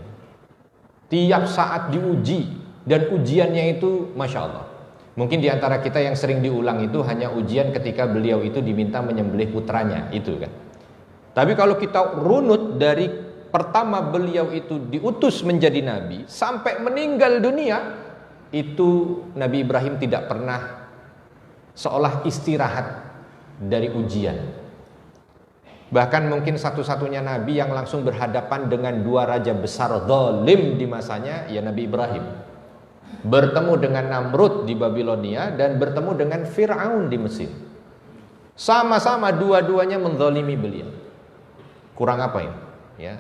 Tiap saat diuji, dan ujiannya itu Masya Allah Mungkin di antara kita yang sering diulang itu hanya ujian ketika beliau itu diminta menyembelih putranya, itu kan. Tapi kalau kita runut dari pertama beliau itu diutus menjadi nabi sampai meninggal dunia, itu Nabi Ibrahim tidak pernah seolah istirahat dari ujian. Bahkan mungkin satu-satunya nabi yang langsung berhadapan dengan dua raja besar zalim di masanya, ya Nabi Ibrahim. Bertemu dengan Namrud di Babilonia dan bertemu dengan Fir'aun di Mesir. Sama-sama dua-duanya menzalimi beliau. Kurang apa ini? Ya.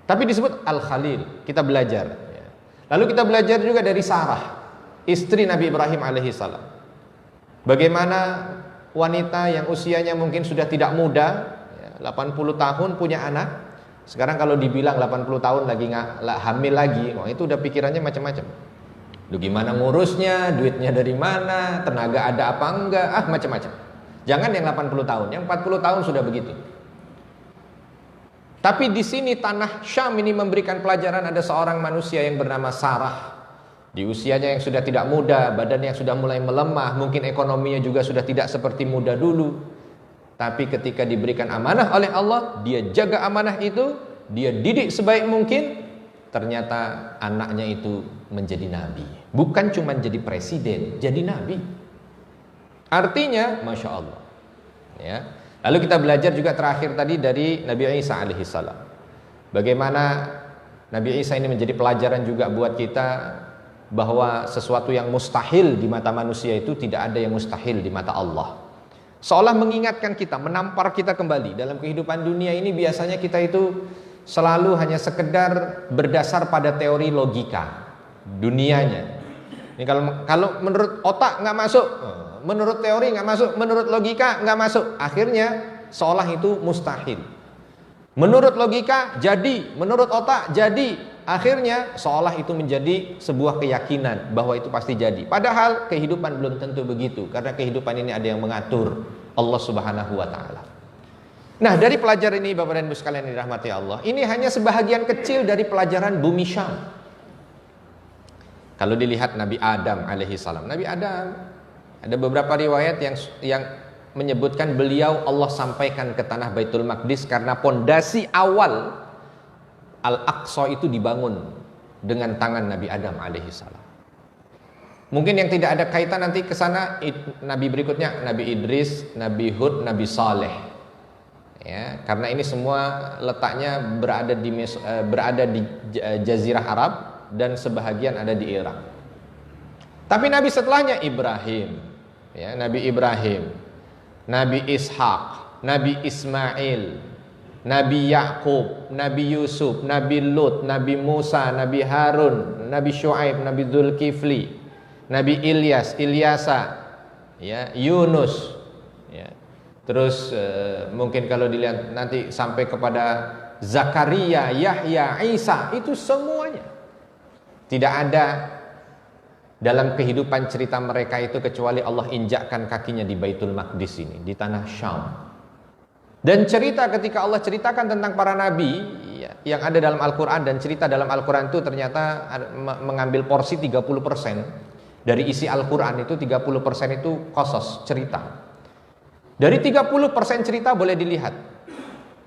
Tapi disebut Al-Khalil. Kita belajar. Ya. Lalu kita belajar juga dari Sarah, istri Nabi Ibrahim alaihissalam. Bagaimana wanita yang usianya mungkin sudah tidak muda, 80 tahun punya anak. Sekarang kalau dibilang 80 tahun lagi hamil lagi, wah itu udah pikirannya macam-macam. Duh, gimana ngurusnya, duitnya dari mana, tenaga ada apa enggak, macam-macam. Jangan yang 80 tahun, yang 40 tahun sudah begitu. Tapi di sini tanah Syam ini memberikan pelajaran, ada seorang manusia yang bernama Sarah. Di usianya yang sudah tidak muda, badannya yang sudah mulai melemah, mungkin ekonominya juga sudah tidak seperti muda dulu. Tapi ketika diberikan amanah oleh Allah, dia jaga amanah itu, dia didik sebaik mungkin. Ternyata anaknya itu menjadi nabi. Bukan cuma jadi presiden, jadi nabi. Artinya, Masya Allah ya. Lalu kita belajar juga terakhir tadi dari Nabi Isa alaihissalam. Bagaimana Nabi Isa ini menjadi pelajaran juga buat kita, bahwa sesuatu yang mustahil di mata manusia itu tidak ada yang mustahil di mata Allah. Seolah mengingatkan kita, menampar kita kembali. Dalam kehidupan dunia ini biasanya kita itu selalu hanya sekedar berdasar pada teori logika dunianya. Ini kalau menurut otak nggak masuk, menurut teori nggak masuk, menurut logika nggak masuk. Akhirnya seolah itu mustahil. Menurut logika jadi, menurut otak jadi. Akhirnya seolah itu menjadi sebuah keyakinan bahwa itu pasti jadi. Padahal kehidupan belum tentu begitu, karena kehidupan ini ada yang mengatur, Allah Subhanahu wa taala. Nah, dari pelajaran ini Bapak dan Ibu sekalian yang dirahmati Allah, ini hanya sebahagian kecil dari pelajaran bumi Syam. Kalau dilihat Nabi Adam alaihissalam, Nabi Adam, ada beberapa riwayat yang menyebutkan beliau Allah sampaikan ke tanah Baitul Maqdis karena pondasi awal Al-Aqsa itu dibangun dengan tangan Nabi Adam alaihissalam. Mungkin yang tidak ada kaitan nanti ke sana nabi berikutnya, Nabi Idris, Nabi Hud, Nabi Saleh. Ya, karena ini semua letaknya berada di Jazirah Arab dan sebahagian ada di Irak. Tapi nabi setelahnya Ibrahim, ya, Nabi Ibrahim, Nabi Ishak, Nabi Ismail, Nabi Yakub, Nabi Yusuf, Nabi Lut, Nabi Musa, Nabi Harun, Nabi Shu'aib, Nabi Dzulkifli, Nabi Ilyasa, ya, Yunus, ya. Terus mungkin kalau dilihat nanti sampai kepada Zakaria, Yahya, Isa, itu semuanya. Tidak ada dalam kehidupan cerita mereka itu kecuali Allah injakkan kakinya di Baitul Maqdis ini, di tanah Syam. Dan cerita ketika Allah ceritakan tentang para nabi ya, yang ada dalam Al-Quran, dan cerita dalam Al-Quran itu ternyata mengambil porsi 30% dari isi Al-Quran itu, 30% itu qasas, cerita. Dari 30% cerita boleh dilihat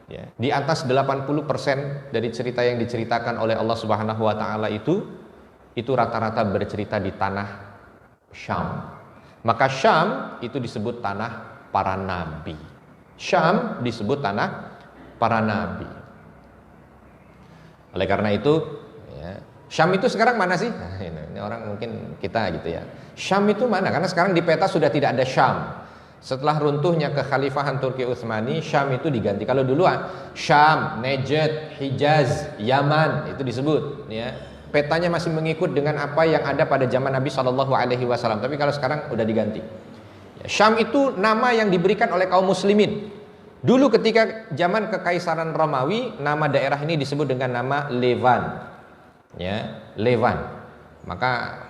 ya, di atas 80% dari cerita yang diceritakan oleh Allah Subhanahu wa taala itu rata-rata bercerita di tanah Syam. Maka Syam itu disebut tanah para nabi. Syam disebut tanah para nabi. Oleh karena itu ya, Syam itu sekarang mana sih? Nah, ini orang mungkin kita gitu ya. Syam itu mana? Karena sekarang di peta sudah tidak ada Syam. Setelah runtuhnya kekhalifahan Turki Utsmani, Syam itu diganti. Kalau dulu Syam, Najd, Hijaz, Yaman itu disebut ya. Petanya masih mengikut dengan apa yang ada pada zaman Nabi SAW. Tapi kalau sekarang udah diganti. Syam itu nama yang diberikan oleh kaum muslimin. Dulu ketika zaman Kekaisaran Romawi, nama daerah ini disebut dengan nama Levan. Ya, Levan. Maka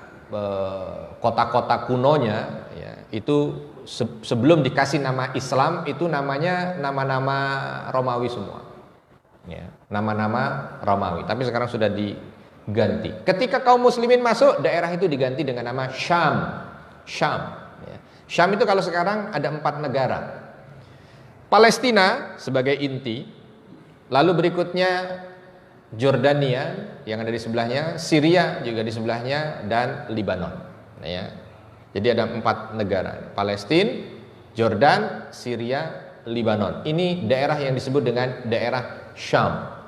kota-kota kunonya ya, itu sebelum dikasih nama Islam itu namanya nama-nama Romawi semua. Ya, nama-nama Romawi. Tapi sekarang sudah diganti. Ketika kaum muslimin masuk, daerah itu diganti dengan nama Syam. Syam. Ya. Syam itu kalau sekarang ada 4 negara. Palestina sebagai inti, lalu berikutnya Jordania yang ada di sebelahnya, Syria juga di sebelahnya, dan Lebanon. Ya. Jadi ada 4 negara: Palestina, Jordan, Syria, Lebanon. Ini daerah yang disebut dengan daerah Syam.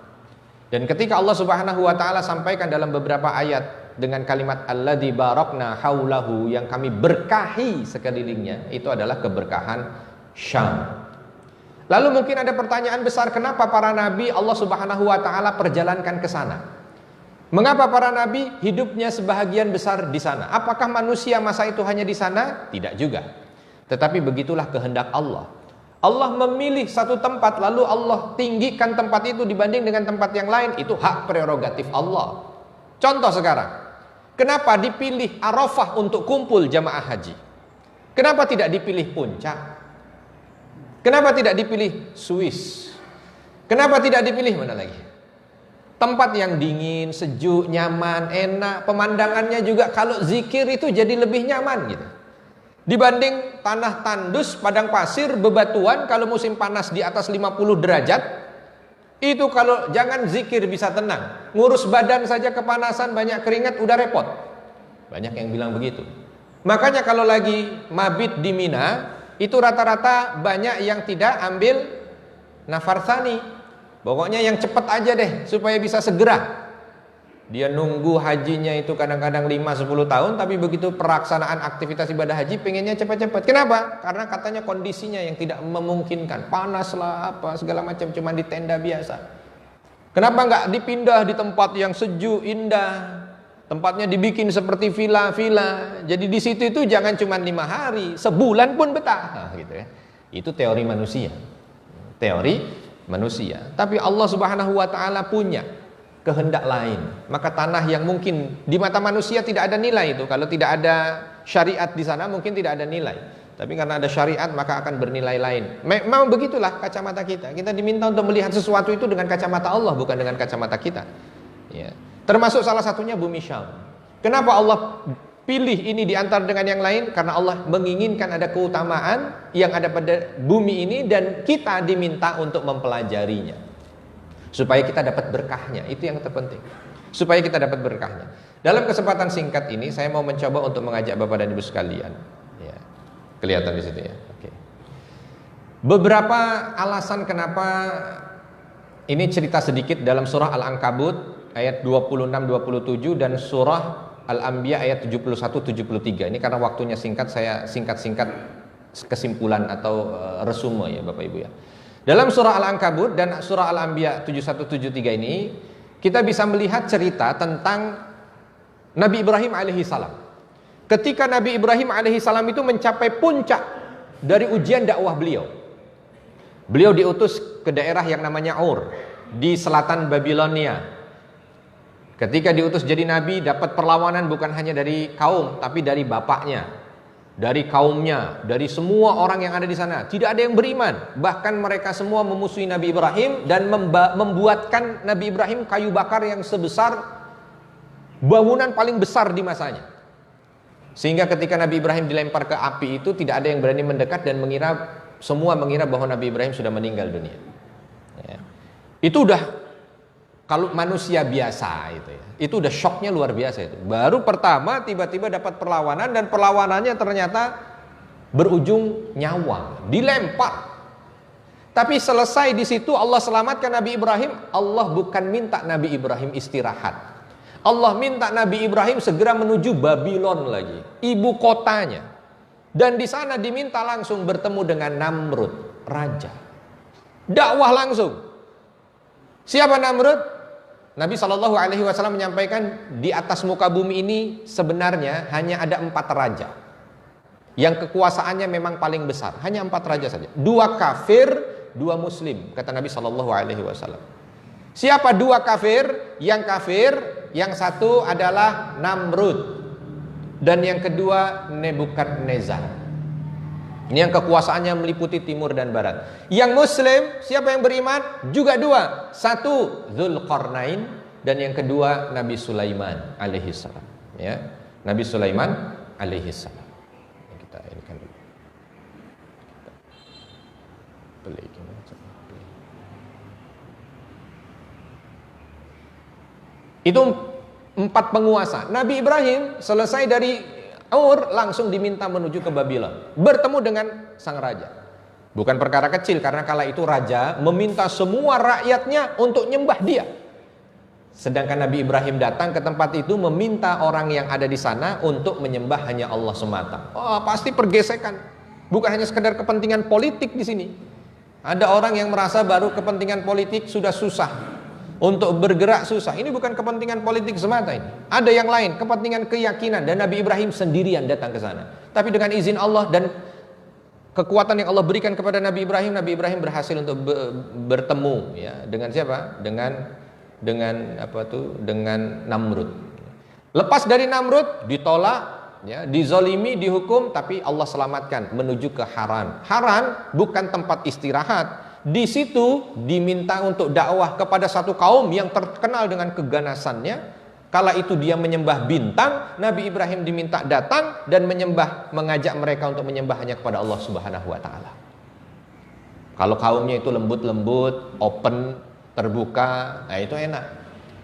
Dan ketika Allah Subhanahu wa taala sampaikan dalam beberapa ayat dengan kalimat alladzi barakna haulahu, yang kami berkahi sekelilingnya, itu adalah keberkahan Syam. Lalu mungkin ada pertanyaan besar, kenapa para nabi Allah Subhanahu wa taala perjalankan ke sana? Mengapa para nabi hidupnya sebahagian besar di sana? Apakah manusia masa itu hanya di sana? Tidak juga. Tetapi begitulah kehendak Allah. Allah memilih satu tempat, lalu Allah tinggikan tempat itu dibanding dengan tempat yang lain. Itu hak prerogatif Allah. Contoh sekarang, kenapa dipilih Arafah untuk kumpul jamaah haji? Kenapa tidak dipilih Puncak? Kenapa tidak dipilih Swiss? Kenapa tidak dipilih mana lagi? Tempat yang dingin, sejuk, nyaman, enak, pemandangannya juga kalau zikir itu jadi lebih nyaman gitu. Dibanding tanah tandus, padang pasir, bebatuan, kalau musim panas di atas 50 derajat, itu kalau jangan zikir bisa tenang. Ngurus badan saja kepanasan, banyak keringat, udah repot. Banyak yang bilang begitu. Makanya kalau lagi mabit di Mina, itu rata-rata banyak yang tidak ambil nafarsani. Pokoknya yang cepat aja deh, supaya bisa segera. Dia nunggu hajinya itu kadang-kadang 5-10 tahun, tapi begitu pelaksanaan aktivitas ibadah haji pengennya cepat-cepat. Kenapa? Karena katanya kondisinya yang tidak memungkinkan, panas lah apa segala macam, cuma di tenda biasa. Kenapa nggak dipindah di tempat yang sejuk, indah, tempatnya dibikin seperti villa-villa. Jadi di situ itu jangan cuma 5 hari, sebulan pun betah. Nah, gitu ya. Itu teori manusia. Teori manusia. Tapi Allah Subhanahu wa taala punya kehendak lain. Maka tanah yang mungkin di mata manusia tidak ada nilai itu, kalau tidak ada syariat di sana mungkin tidak ada nilai. Tapi karena ada syariat maka akan bernilai lain. Memang begitulah kacamata kita. Kita diminta untuk melihat sesuatu itu dengan kacamata Allah, bukan dengan kacamata kita. Ya. Termasuk salah satunya bumi Syam. Kenapa Allah pilih ini di antara dengan yang lain? Karena Allah menginginkan ada keutamaan yang ada pada bumi ini dan kita diminta untuk mempelajarinya. Supaya kita dapat berkahnya, itu yang terpenting. Supaya kita dapat berkahnya. Dalam kesempatan singkat ini, saya mau mencoba untuk mengajak Bapak dan Ibu sekalian. Ya, kelihatan di situ ya. Oke. Beberapa alasan kenapa ini cerita sedikit dalam surah Al-Ankabut ayat 26-27 dan surah Al-Anbiya ayat 71-73. Ini karena waktunya singkat, saya singkat-singkat kesimpulan atau resume ya Bapak Ibu ya. Dalam surah Al-Ankabut dan surah Al-Anbiya 71-73 ini kita bisa melihat cerita tentang Nabi Ibrahim alaihissalam. Ketika Nabi Ibrahim alaihissalam itu mencapai puncak dari ujian dakwah beliau. Beliau diutus ke daerah yang namanya Ur di selatan Babilonia. Ketika diutus jadi nabi, dapat perlawanan bukan hanya dari kaum tapi dari bapaknya, dari kaumnya, dari semua orang yang ada di sana. Tidak ada yang beriman. Bahkan mereka semua memusuhi Nabi Ibrahim dan membuatkan Nabi Ibrahim kayu bakar yang sebesar bangunan paling besar di masanya. Sehingga ketika Nabi Ibrahim dilempar ke api itu tidak ada yang berani mendekat dan semua mengira bahwa Nabi Ibrahim sudah meninggal dunia. Ya. Itu udah kalau manusia biasa itu udah shocknya luar biasa itu. Baru pertama tiba-tiba dapat perlawanan dan perlawanannya ternyata berujung nyawa, dilempar. Tapi selesai di situ Allah selamatkan Nabi Ibrahim. Allah bukan minta Nabi Ibrahim istirahat. Allah minta Nabi Ibrahim segera menuju Babylon lagi, ibu kotanya. Dan di sana diminta langsung bertemu dengan Namrud, raja. Dakwah langsung. Siapa Namrud? Nabi SAW menyampaikan di atas muka bumi ini sebenarnya hanya ada 4 raja yang kekuasaannya memang paling besar. Hanya 4 raja saja. 2 kafir, 2 muslim, kata Nabi SAW. Siapa 2 kafir? Yang kafir, yang satu adalah Namrud dan yang kedua Nebukadnezar. Ini yang kekuasaannya meliputi timur dan barat. Yang muslim, siapa yang beriman? Juga 2. Satu Dzulqarnain dan yang kedua Nabi Sulaiman alaihissalam. Ya, Nabi Sulaiman alaihissalam. Kita ini kan dulu. Beli gimana? Beli. Itu 4 penguasa. Nabi Ibrahim selesai dari Ur langsung diminta menuju ke Babylon, bertemu dengan sang raja. Bukan perkara kecil, karena kala itu raja meminta semua rakyatnya untuk nyembah dia. Sedangkan Nabi Ibrahim datang ke tempat itu meminta orang yang ada di sana untuk menyembah hanya Allah semata. Oh, pasti pergesekan. Bukan hanya sekedar kepentingan politik di sini. Ada orang yang merasa baru kepentingan politik sudah susah. Untuk bergerak susah. Ini bukan kepentingan politik semata ini. Ada yang lain, kepentingan keyakinan, dan Nabi Ibrahim sendirian datang ke sana. Tapi dengan izin Allah dan kekuatan yang Allah berikan kepada Nabi Ibrahim berhasil untuk bertemu ya dengan siapa? Dengan Namrud. Lepas dari Namrud ditolak, ya, dizolimi, dihukum, tapi Allah selamatkan menuju ke Haran. Haran bukan tempat istirahat. Di situ diminta untuk dakwah kepada satu kaum yang terkenal dengan keganasannya. Kala itu dia menyembah bintang, Nabi Ibrahim diminta datang dan mengajak mereka untuk menyembah hanya kepada Allah Subhanahu wa taala. Kalau kaumnya itu lembut-lembut, open, terbuka, nah itu enak.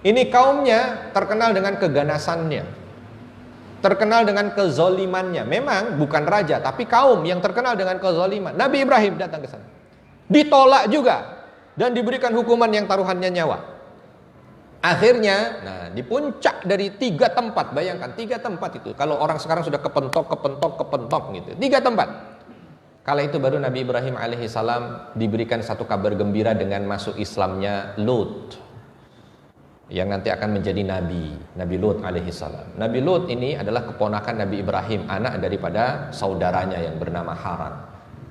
Ini kaumnya terkenal dengan keganasannya, terkenal dengan kezolimannya. Memang bukan raja, tapi kaum yang terkenal dengan kezoliman. Nabi Ibrahim datang ke sana, ditolak juga dan diberikan hukuman yang taruhannya nyawa. Akhirnya, nah di puncak dari 3 tempat, bayangkan 3 tempat itu. Kalau orang sekarang sudah kepentok gitu. 3 tempat. Kala itu baru Nabi Ibrahim alaihissalam diberikan satu kabar gembira dengan masuk Islamnya Lut, yang nanti akan menjadi Nabi Lut alaihissalam. Nabi Lut ini adalah keponakan Nabi Ibrahim, anak daripada saudaranya yang bernama Haran.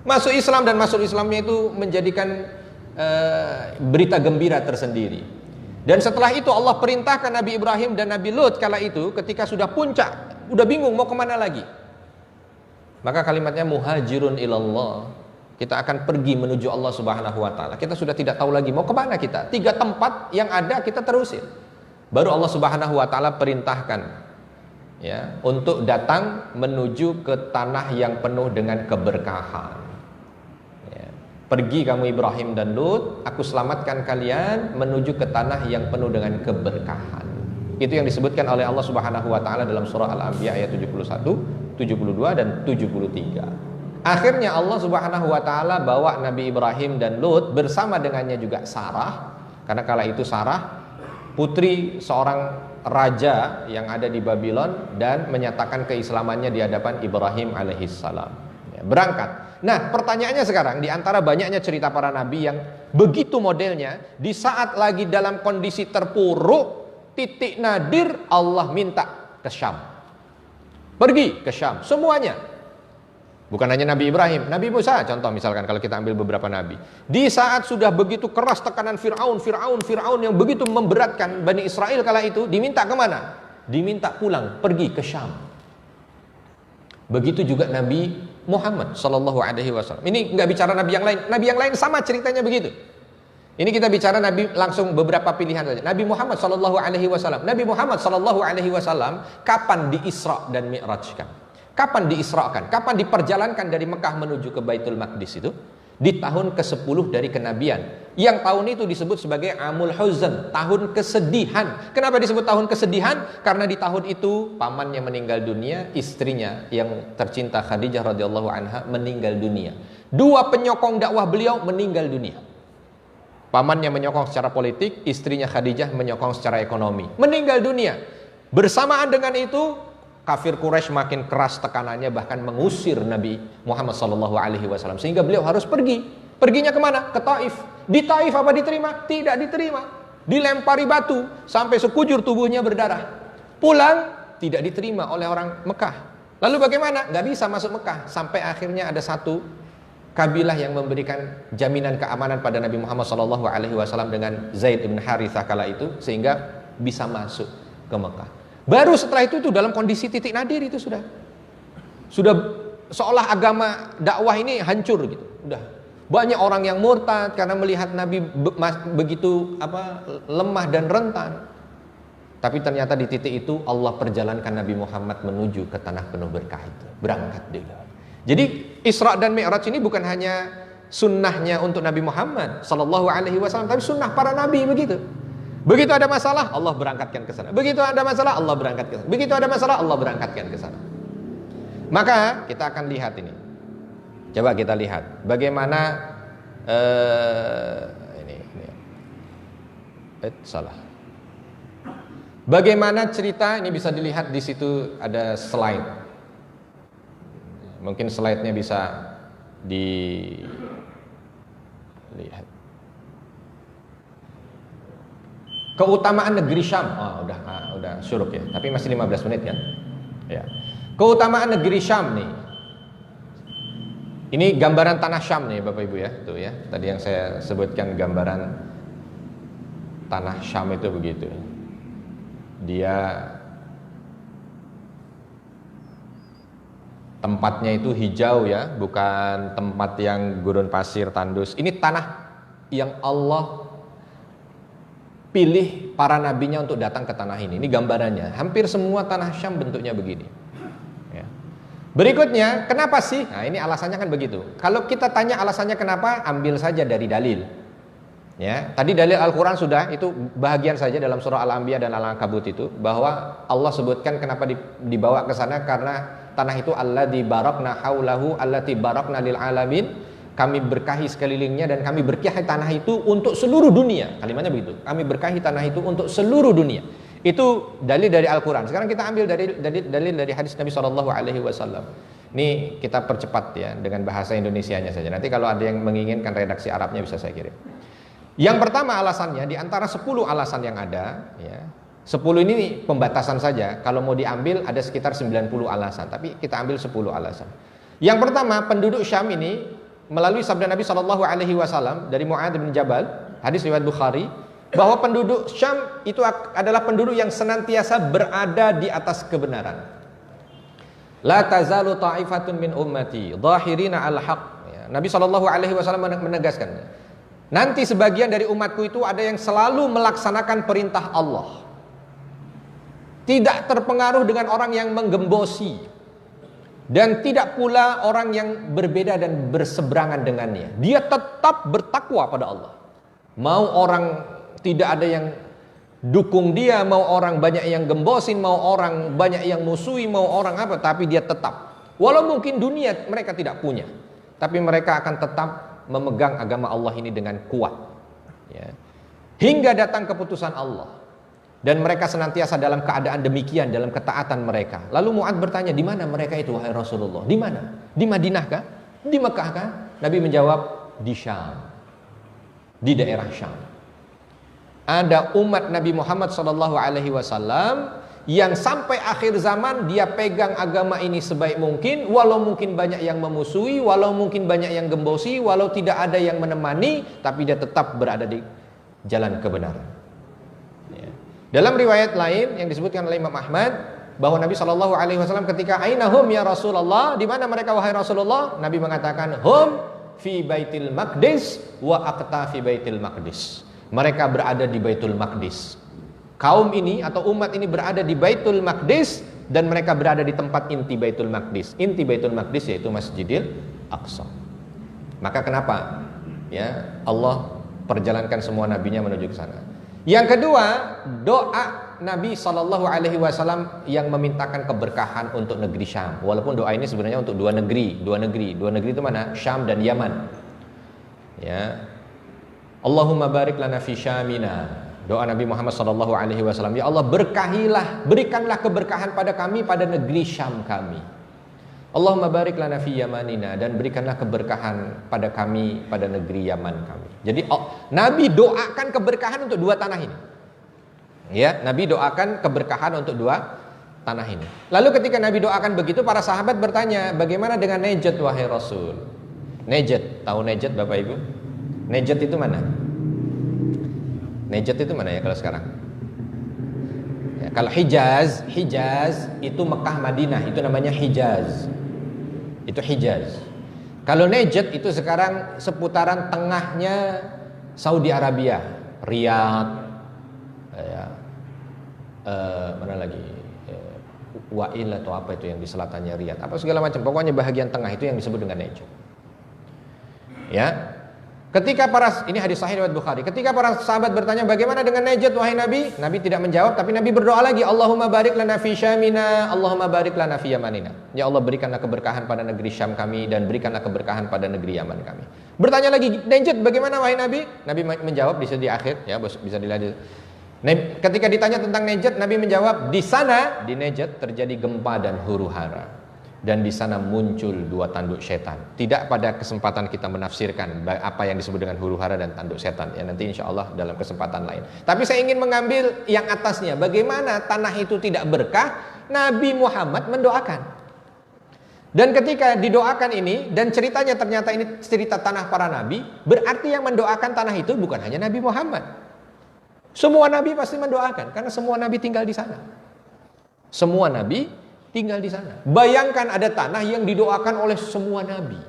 Masuk Islam, dan masuk Islamnya itu menjadikan berita gembira tersendiri. Dan setelah itu Allah perintahkan Nabi Ibrahim dan Nabi Lut kala itu ketika sudah puncak, udah bingung mau kemana lagi. Maka kalimatnya muhajirun ilallah. Kita akan pergi menuju Allah Subhanahu wa taala. Kita sudah tidak tahu lagi mau kemana kita. 3 tempat yang ada kita terusir. Baru Allah Subhanahu wa taala perintahkan, ya, untuk datang menuju ke tanah yang penuh dengan keberkahan. Pergi kamu Ibrahim dan Lut, aku selamatkan kalian menuju ke tanah yang penuh dengan keberkahan. Itu yang disebutkan oleh Allah Subhanahu wa taala dalam surah Al-Anbiya ayat 71, 72 dan 73. Akhirnya Allah Subhanahu wa taala bawa Nabi Ibrahim dan Lut bersama dengannya juga Sarah, karena kala itu Sarah putri seorang raja yang ada di Babylon dan menyatakan keislamannya di hadapan Ibrahim alaihissalam. Ya, berangkat. Nah, pertanyaannya sekarang, di antara banyaknya cerita para nabi yang begitu modelnya, di saat lagi dalam kondisi terpuruk, titik nadir Allah minta ke Syam. Pergi ke Syam, semuanya. Bukan hanya Nabi Ibrahim, Nabi Musa contoh misalkan, kalau kita ambil beberapa nabi. Di saat sudah begitu keras tekanan Fir'aun yang begitu memberatkan Bani Israel kala itu, diminta kemana? Diminta pulang, pergi ke Syam. Begitu juga Nabi Muhammad sallallahu alaihi wasallam. Ini nggak bicara nabi yang lain. Nabi yang lain sama ceritanya begitu. Ini kita bicara nabi langsung beberapa pilihan saja. Nabi Muhammad sallallahu alaihi wasallam. Nabi Muhammad sallallahu alaihi wasallam kapan di-Isra dan Mi'rajkan? Kapan di-Isra'kan? Kapan diperjalankan dari Mekah menuju ke Baitul Maqdis itu? Di tahun ke-10 dari kenabian. Yang tahun itu disebut sebagai Amul Huzn, tahun kesedihan. Kenapa disebut tahun kesedihan? Karena di tahun itu pamannya meninggal dunia, istrinya yang tercinta Khadijah radhiyallahu anha meninggal dunia. 2 penyokong dakwah beliau meninggal dunia. Pamannya menyokong secara politik, istrinya Khadijah menyokong secara ekonomi. Meninggal dunia. Bersamaan dengan itu, kafir Quraisy makin keras tekanannya, bahkan mengusir Nabi Muhammad SAW, sehingga beliau harus pergi. Perginya kemana? Ke Taif. Di Taif apa diterima? Tidak diterima. Dilempari batu sampai sekujur tubuhnya berdarah. Pulang tidak diterima oleh orang Mekah. Lalu bagaimana? Gak bisa masuk Mekah. Sampai akhirnya ada satu kabilah yang memberikan jaminan keamanan pada Nabi Muhammad SAW dengan Zaid bin Harithah kala itu, sehingga bisa masuk ke Mekah. Baru setelah itu dalam kondisi titik nadir itu sudah seolah agama dakwah ini hancur gitu. Udah banyak orang yang murtad karena melihat Nabi begitu lemah dan rentan. Tapi ternyata di titik itu Allah perjalankan Nabi Muhammad menuju ke tanah penuh berkah itu. Berangkat dulu. Jadi Isra dan Mi'raj ini bukan hanya sunnahnya untuk Nabi Muhammad sallallahu alaihi wasallam, tapi sunnah para nabi begitu. Begitu ada masalah, Allah berangkatkan ke sana. Begitu ada masalah, Allah berangkat ke sana. Begitu ada masalah, Allah berangkatkan ke sana. Maka kita akan lihat ini. Coba kita lihat bagaimana salah. Bagaimana cerita ini bisa dilihat di situ ada slide. Mungkin slide-nya bisa dilihat. Keutamaan negeri Syam. Udah syuruk ya. Tapi masih 15 menit kan? Ya. Keutamaan negeri Syam nih. Ini gambaran tanah Syam nih Bapak Ibu ya. Tuh ya. Tadi yang saya sebutkan gambaran tanah Syam itu begitu. Dia tempatnya itu hijau ya, bukan tempat yang gurun pasir tandus. Ini tanah yang Allah pilih para nabinya untuk datang ke tanah ini. Ini gambarannya. Hampir semua tanah Syam bentuknya begini. Ya. Berikutnya, kenapa sih? Nah, ini alasannya kan begitu. Kalau kita tanya alasannya kenapa, ambil saja dari dalil. Ya, tadi dalil Al-Quran sudah, itu bahagian saja dalam surah Al-Anbiya dan Al-Ankabut itu, bahwa Allah sebutkan kenapa dibawa ke sana, karena tanah itu alladzi barakna haulahu allati barakna lil alamin, kami berkahi sekelilingnya dan kami berkahi tanah itu untuk seluruh dunia. Kalimatnya begitu, kami berkahi tanah itu untuk seluruh dunia. Itu dalil dari Al-Quran. Sekarang kita ambil dalil dari hadis Nabi SAW. Ini kita percepat ya dengan bahasa Indonesianya saja. Nanti kalau ada yang menginginkan redaksi Arabnya bisa saya kirim. Yang pertama alasannya, di antara 10 alasan yang ada ya, 10 ini pembatasan saja. Kalau mau diambil ada sekitar 90 alasan, tapi kita ambil 10 alasan. Yang pertama, penduduk Syam ini melalui sabda Nabi SAW dari Mu'adz bin Jabal, hadis riwayat Bukhari, bahwa penduduk Syam itu adalah penduduk yang senantiasa berada di atas kebenaran. La tazalu ta'ifatun min ummati dhahirina al-haq. Ya, Nabi SAW menegaskan, nanti sebagian dari umatku itu ada yang selalu melaksanakan perintah Allah, tidak terpengaruh dengan orang yang menggembosi, dan tidak pula orang yang berbeda dan berseberangan dengannya. Dia tetap bertakwa pada Allah. Mau orang tidak ada yang dukung dia, mau orang banyak yang gembosin, mau orang banyak yang musuhi, mau orang apa, tapi dia tetap. Walau mungkin dunia mereka tidak punya, tapi mereka akan tetap memegang agama Allah ini dengan kuat ya. Hingga datang keputusan Allah, dan mereka senantiasa dalam keadaan demikian, dalam ketaatan mereka. Lalu Mu'adz bertanya, di mana mereka itu wahai Rasulullah? Di mana? Di Madinah kah? Di Mekah kah? Nabi menjawab, di Syam, di daerah Syam. Ada umat Nabi Muhammad SAW yang sampai akhir zaman dia pegang agama ini sebaik mungkin, walau mungkin banyak yang memusuhi, walau mungkin banyak yang gembosi, walau tidak ada yang menemani, tapi dia tetap berada di jalan kebenaran ya. Dalam riwayat lain yang disebutkan oleh Imam Ahmad, bahwa Nabi SAW ketika ainahum ya Rasulullah, di mana mereka wahai Rasulullah? Nabi mengatakan, hum fi baitil maqdis wa aqta fi baitil maqdis. Mereka berada di Baitul Maqdis. Kaum ini atau umat ini berada di Baitul Maqdis, dan mereka berada di tempat inti Baitul Maqdis. Inti Baitul Maqdis yaitu Masjidil Aqsa. Maka kenapa ya Allah perjalankan semua nabinya menuju ke sana? Yang kedua, doa Nabi SAW yang memintakan keberkahan untuk negeri Syam. Walaupun doa ini sebenarnya untuk dua negeri. Dua negeri itu mana? Syam dan Yaman ya. Allahumma barik lana fi Syamina. Doa Nabi Muhammad SAW, ya Allah berkahilah, berikanlah keberkahan pada kami pada negeri Syam kami. Allahumma barik lana fi Yamanina, dan berikanlah keberkahan pada kami pada negeri Yaman kami. Jadi Nabi doakan keberkahan untuk dua tanah ini. Ya, Nabi doakan keberkahan untuk dua tanah ini. Lalu ketika Nabi doakan begitu, para sahabat bertanya, bagaimana dengan Najd wahai Rasul? Najd, tahu Najd Bapak Ibu? Najd itu mana? Najd itu mana ya kalau sekarang? Ya, kalau Hijaz itu Mekah Madinah, itu namanya Hijaz. Itu Hijaz. Kalau Najd itu sekarang seputaran tengahnya Saudi Arabia, Riyadh, ya, mana lagi? Wa'il atau apa itu yang di selatannya Riyadh, apa segala macam, pokoknya bahagian tengah itu yang disebut dengan Najd. Ya, ketika ini hadis sahih riwayat Bukhari, ketika para sahabat bertanya bagaimana dengan Najd wahai Nabi, Nabi tidak menjawab, tapi Nabi berdoa lagi, Allahumma barik lana fi Syamina, Allahumma barik lana fi Yamanina. Ya Allah, berikanlah keberkahan pada negeri Syam kami dan berikanlah keberkahan pada negeri Yaman kami. Bertanya lagi, Najd bagaimana wahai Nabi? Nabi menjawab di akhir, ya bisa dilihat. Ketika ditanya tentang Najd, Nabi menjawab, di sana di Najd terjadi gempa dan huru-hara, dan di sana muncul 2 tanduk setan. Tidak pada kesempatan kita menafsirkan apa yang disebut dengan huru-hara dan tanduk setan, ya nanti insya Allah dalam kesempatan lain. Tapi saya ingin mengambil yang atasnya, bagaimana tanah itu tidak berkah. Nabi Muhammad mendoakan, dan ketika didoakan ini, dan ceritanya ternyata ini cerita tanah para nabi, berarti yang mendoakan tanah itu bukan hanya Nabi Muhammad. Semua nabi pasti mendoakan, karena semua nabi tinggal di sana. Semua nabi tinggal di sana. Bayangkan ada tanah yang didoakan oleh semua nabi.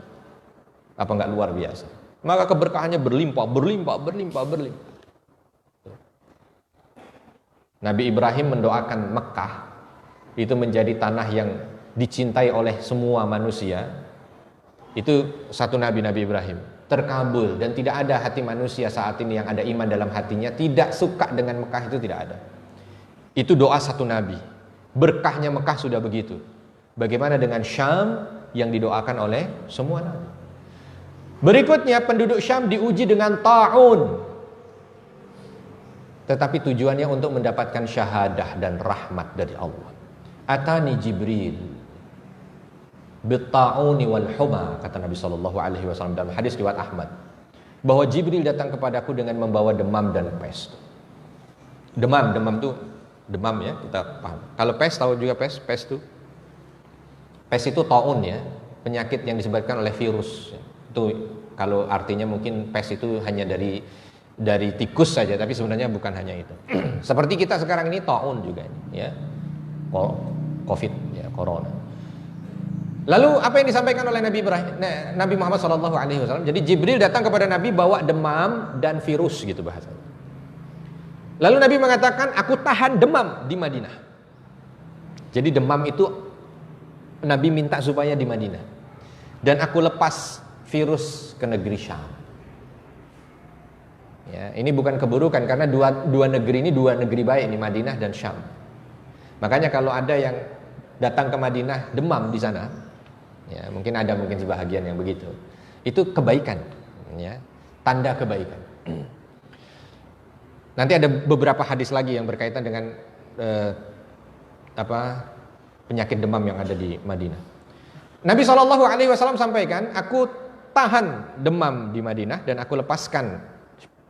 Apa enggak luar biasa? Maka keberkahannya berlimpah. Nabi Ibrahim mendoakan Mekah itu menjadi tanah yang dicintai oleh semua manusia. Itu satu Nabi Ibrahim. Terkabul, dan tidak ada hati manusia saat ini yang ada iman dalam hatinya tidak suka dengan Mekah, itu tidak ada. Itu doa satu nabi. Berkahnya Mekah sudah begitu. Bagaimana dengan Syam yang didoakan oleh semua nabi? Berikutnya penduduk Syam diuji dengan ta'un, tetapi tujuannya untuk mendapatkan syahadah dan rahmat dari Allah. Atani Jibril bitta'uni wal huma, kata Nabi SAW dalam hadis riwayat Ahmad, bahwa Jibril datang kepadaku dengan membawa demam dan pes. Demam itu demam, ya, kita paham. Kalau pes, tahu juga pes itu ta'un, ya, penyakit yang disebabkan oleh virus. Itu kalau artinya mungkin pes itu hanya dari tikus saja, tapi sebenarnya bukan hanya itu. Seperti kita sekarang ini ta'un juga, ya, COVID, ya, corona. Lalu apa yang disampaikan oleh Nabi Muhammad SAW? Jadi Jibril datang kepada Nabi bawa demam dan virus, gitu bahasanya. Lalu Nabi mengatakan, aku tahan demam di Madinah. Jadi demam itu Nabi minta supaya di Madinah, dan aku lepas virus ke negeri Syam. Ya, ini bukan keburukan, karena dua negeri ini dua negeri baik, ini Madinah dan Syam. Makanya kalau ada yang datang ke Madinah demam di sana, ya, mungkin sebahagian yang begitu. Itu kebaikan, ya, tanda kebaikan. Nanti ada beberapa hadis lagi yang berkaitan dengan penyakit demam yang ada di Madinah. Nabi SAW sampaikan, aku tahan demam di Madinah dan aku lepaskan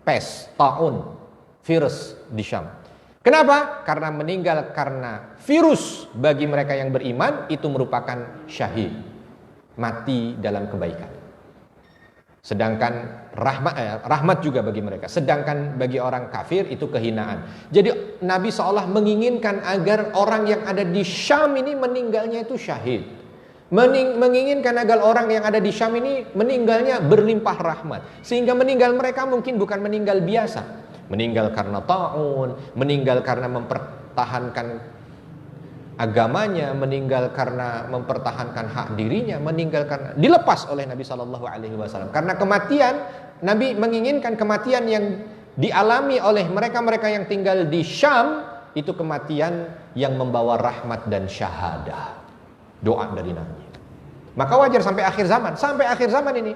pes, ta'un, virus di Syam. Kenapa? Karena meninggal karena virus bagi mereka yang beriman itu merupakan syahid, mati dalam kebaikan. Sedangkan rahmat juga bagi mereka. Sedangkan bagi orang kafir itu kehinaan. Jadi Nabi seolah menginginkan agar orang yang ada di Syam ini meninggalnya itu syahid. Menginginkan agar orang yang ada di Syam ini meninggalnya berlimpah rahmat. Sehingga meninggal mereka mungkin bukan meninggal biasa. Meninggal karena ta'un, meninggal karena mempertahankan agamanya, meninggal karena mempertahankan hak dirinya, meninggal karena dilepas oleh Nabi SAW. Karena kematian, Nabi menginginkan kematian yang dialami oleh mereka-mereka yang tinggal di Syam, itu kematian yang membawa rahmat dan syahadah. Doa dari Nabi. Maka wajar sampai akhir zaman ini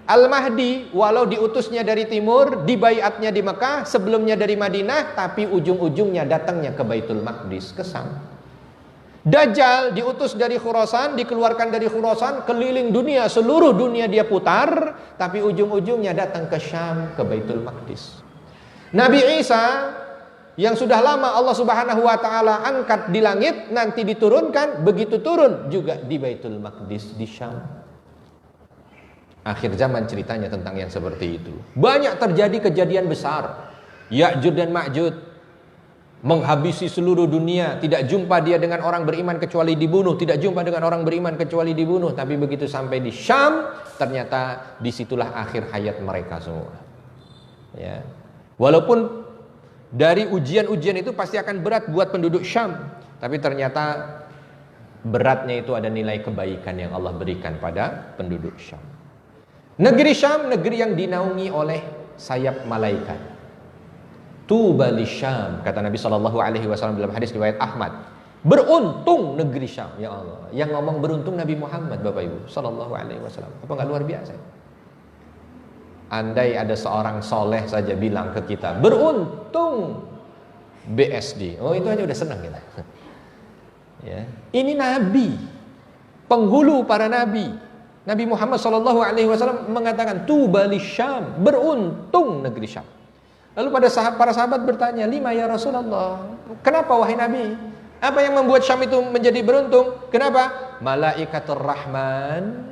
Al-Mahdi walau diutusnya dari timur, dibaiatnya di Mekah, sebelumnya dari Madinah, tapi ujung-ujungnya datangnya ke Baitul Maqdis, ke Syam. Dajjal diutus dari Khurasan, dikeluarkan dari Khurasan, keliling dunia, seluruh dunia dia putar, tapi ujung-ujungnya datang ke Syam, ke Baitul Maqdis. Nabi Isa yang sudah lama Allah Subhanahu wa taala angkat di langit, nanti diturunkan, begitu turun juga di Baitul Maqdis di Syam. Akhir zaman ceritanya tentang yang seperti itu. Banyak terjadi kejadian besar. Ya'juj dan Ma'juj menghabisi seluruh dunia. Tidak jumpa dia dengan orang beriman kecuali dibunuh. Tidak jumpa dengan orang beriman kecuali dibunuh. Tapi begitu sampai di Syam, ternyata disitulah akhir hayat mereka semua. Ya. Walaupun dari ujian-ujian itu pasti akan berat buat penduduk Syam. tapi ternyata beratnya itu ada nilai kebaikan yang Allah berikan pada penduduk Syam. Negeri Syam, negeri yang dinaungi oleh sayap malaikat. Tuba li Syam, kata Nabi SAW dalam hadis riwayat Ahmad. Beruntung negeri Syam, ya Allah. Yang ngomong beruntung Nabi Muhammad, Bapak Ibu SAW. Apa nggak luar biasa? Andai ada seorang soleh saja bilang ke kita, beruntung BSD. Oh, itu aja udah senang kita. Ya. Ini Nabi, penghulu para Nabi. Nabi Muhammad SAW mengatakan, Tuba li Syam, beruntung negeri Syam. Lalu para sahabat bertanya, lima ya Rasulullah, kenapa wahai Nabi? Apa yang membuat Syam itu menjadi beruntung? Kenapa? Malaikatur Rahman,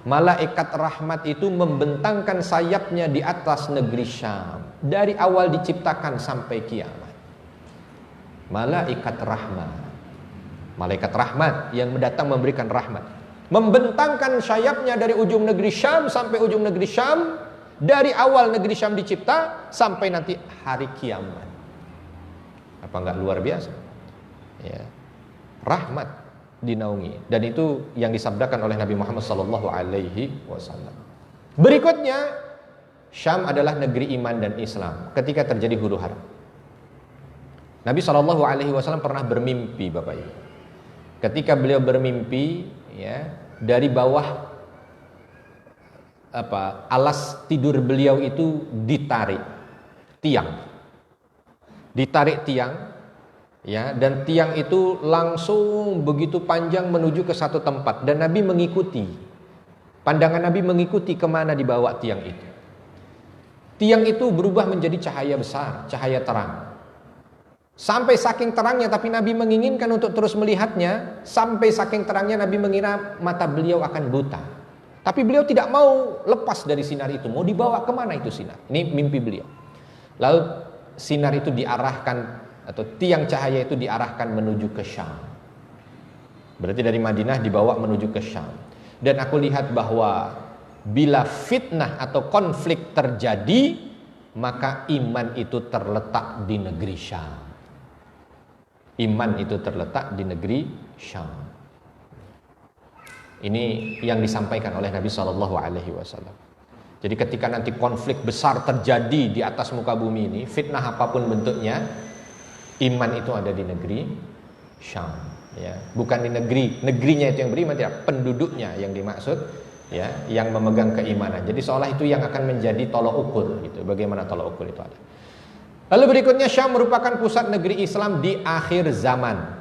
malaikat rahmat itu membentangkan sayapnya di atas negeri Syam dari awal diciptakan sampai kiamat. Malaikat rahmat, malaikat rahmat yang datang memberikan rahmat, membentangkan sayapnya dari ujung negeri Syam sampai ujung negeri Syam, dari awal negeri Syam dicipta sampai nanti hari kiamat. Apa enggak luar biasa? Ya. Rahmat dinaungi, dan itu yang disabdakan oleh Nabi Muhammad SAW. Berikutnya, Syam adalah negeri iman dan Islam ketika terjadi huru hara. Nabi SAW pernah bermimpi, Bapak Ibu. Ketika beliau bermimpi, ya, dari bawah alas tidur beliau itu ditarik tiang, ya, dan tiang itu langsung begitu panjang menuju ke satu tempat, dan Nabi mengikuti, pandangan Nabi mengikuti kemana dibawa tiang itu. Tiang itu berubah menjadi cahaya besar, cahaya terang. Sampai saking terangnya, tapi Nabi menginginkan untuk terus melihatnya. Sampai saking terangnya Nabi mengira mata beliau akan buta. Tapi beliau tidak mau lepas dari sinar itu. Mau dibawa kemana itu sinar? Ini mimpi beliau. Lalu sinar itu diarahkan, atau tiang cahaya itu diarahkan menuju ke Syam. Berarti dari Madinah dibawa menuju ke Syam. Dan aku lihat bahwa bila fitnah atau konflik terjadi, maka iman itu terletak di negeri Syam. Iman itu terletak di negeri Syam. Ini yang disampaikan oleh Nabi SAW. Jadi ketika nanti konflik besar terjadi di atas muka bumi ini, fitnah apapun bentuknya, iman itu ada di negeri Syam. Ya, bukan di negerinya itu yang beriman, tidak, penduduknya yang dimaksud, ya, yang memegang keimanan. Jadi seolah itu yang akan menjadi tolok ukur, gitu. Bagaimana tolok ukur itu ada. Lalu berikutnya, Syam merupakan pusat negeri Islam di akhir zaman.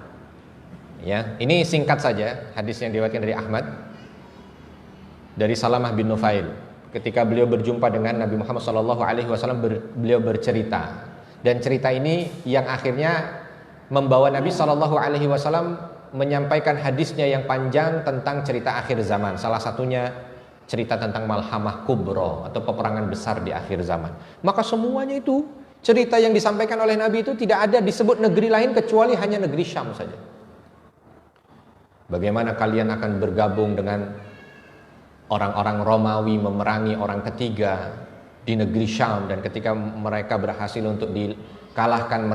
Ya, ini singkat saja hadis yang diriwayatkan dari Ahmad dari Salamah bin Nufail. Ketika beliau berjumpa dengan Nabi Muhammad SAW, beliau bercerita, dan cerita ini yang akhirnya membawa Nabi SAW menyampaikan hadisnya yang panjang tentang cerita akhir zaman. Salah satunya cerita tentang Malhamah Kubro atau peperangan besar di akhir zaman. Maka semuanya itu cerita yang disampaikan oleh Nabi itu tidak ada disebut negeri lain kecuali hanya negeri Syam saja. Bagaimana kalian akan bergabung dengan orang-orang Romawi memerangi orang ketiga di negeri Syam, dan ketika mereka berhasil untuk dikalahkan,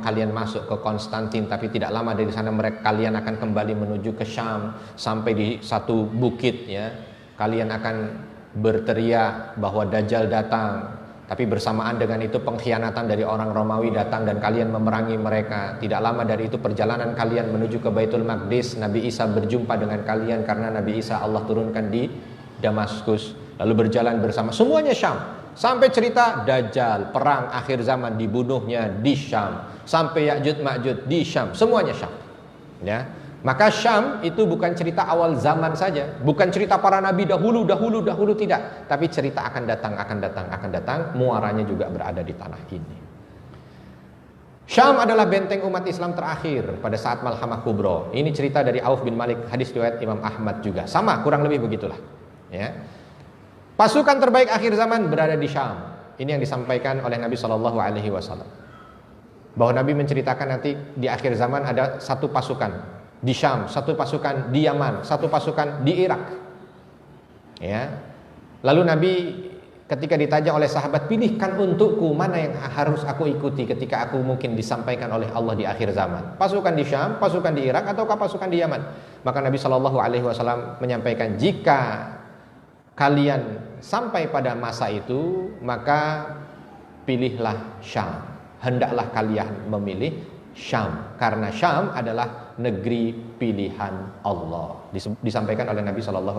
kalian masuk ke Konstantin, tapi tidak lama dari sana kalian akan kembali menuju ke Syam sampai di satu bukit, ya. Kalian akan berteriak bahwa Dajjal datang. Tapi bersamaan dengan itu pengkhianatan dari orang Romawi datang dan kalian memerangi mereka. Tidak lama dari itu perjalanan kalian menuju ke Baitul Maqdis, Nabi Isa berjumpa dengan kalian karena Nabi Isa Allah turunkan di Damaskus. Lalu berjalan bersama, semuanya Syam. Sampai cerita Dajjal, perang akhir zaman, dibunuhnya di Syam. Sampai Ya'juj Ma'juj di Syam, semuanya Syam. Ya. Maka Syam itu bukan cerita awal zaman saja, bukan cerita para nabi dahulu tidak, tapi cerita akan datang, muaranya juga berada di tanah ini. Syam adalah benteng umat Islam terakhir pada saat Malhamah Kubro. Ini cerita dari Auf bin Malik, hadis riwayat Imam Ahmad juga. Sama, kurang lebih begitulah. Ya. Pasukan terbaik akhir zaman berada di Syam. Ini yang disampaikan oleh Nabi SAW. Bahwa Nabi menceritakan nanti di akhir zaman ada satu pasukan di Syam, satu pasukan di Yaman, satu pasukan di Irak. Ya. Lalu Nabi ketika ditanya oleh sahabat, pilihkan untukku mana yang harus aku ikuti ketika aku mungkin disampaikan oleh Allah di akhir zaman. Pasukan di Syam, pasukan di Irak, ataukah pasukan di Yaman? Maka Nabi SAW menyampaikan, jika kalian sampai pada masa itu, maka pilihlah Syam. Hendaklah kalian memilih Syam, karena Syam adalah negeri pilihan Allah. Disampaikan oleh Nabi SAW.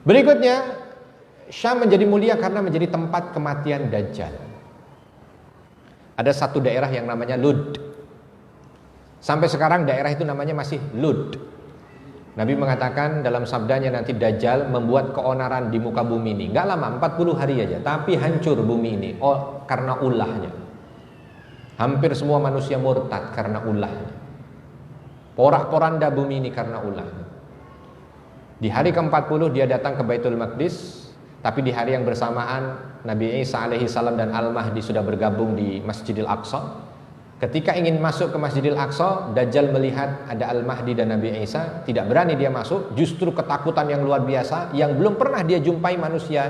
Berikutnya, Syam menjadi mulia karena menjadi tempat kematian Dajjal. Ada satu daerah yang namanya Lud. Sampai sekarang daerah itu namanya masih Lud. Nabi mengatakan dalam sabdanya, nanti Dajjal membuat keonaran di muka bumi ini. Gak lama, 40 hari aja, tapi hancur bumi ini karena ulahnya. Hampir semua manusia murtad karena ulahnya. Porak-poranda bumi ini karena ulahnya. Di hari ke-40 dia datang ke Baitul Maqdis, tapi di hari yang bersamaan Nabi Isa alaihi salam dan Al-Mahdi sudah bergabung di Masjidil Aqsa. Ketika ingin masuk ke Masjidil Aqsa, Dajjal melihat ada Al-Mahdi dan Nabi Isa, tidak berani dia masuk, justru ketakutan yang luar biasa yang belum pernah dia jumpai manusia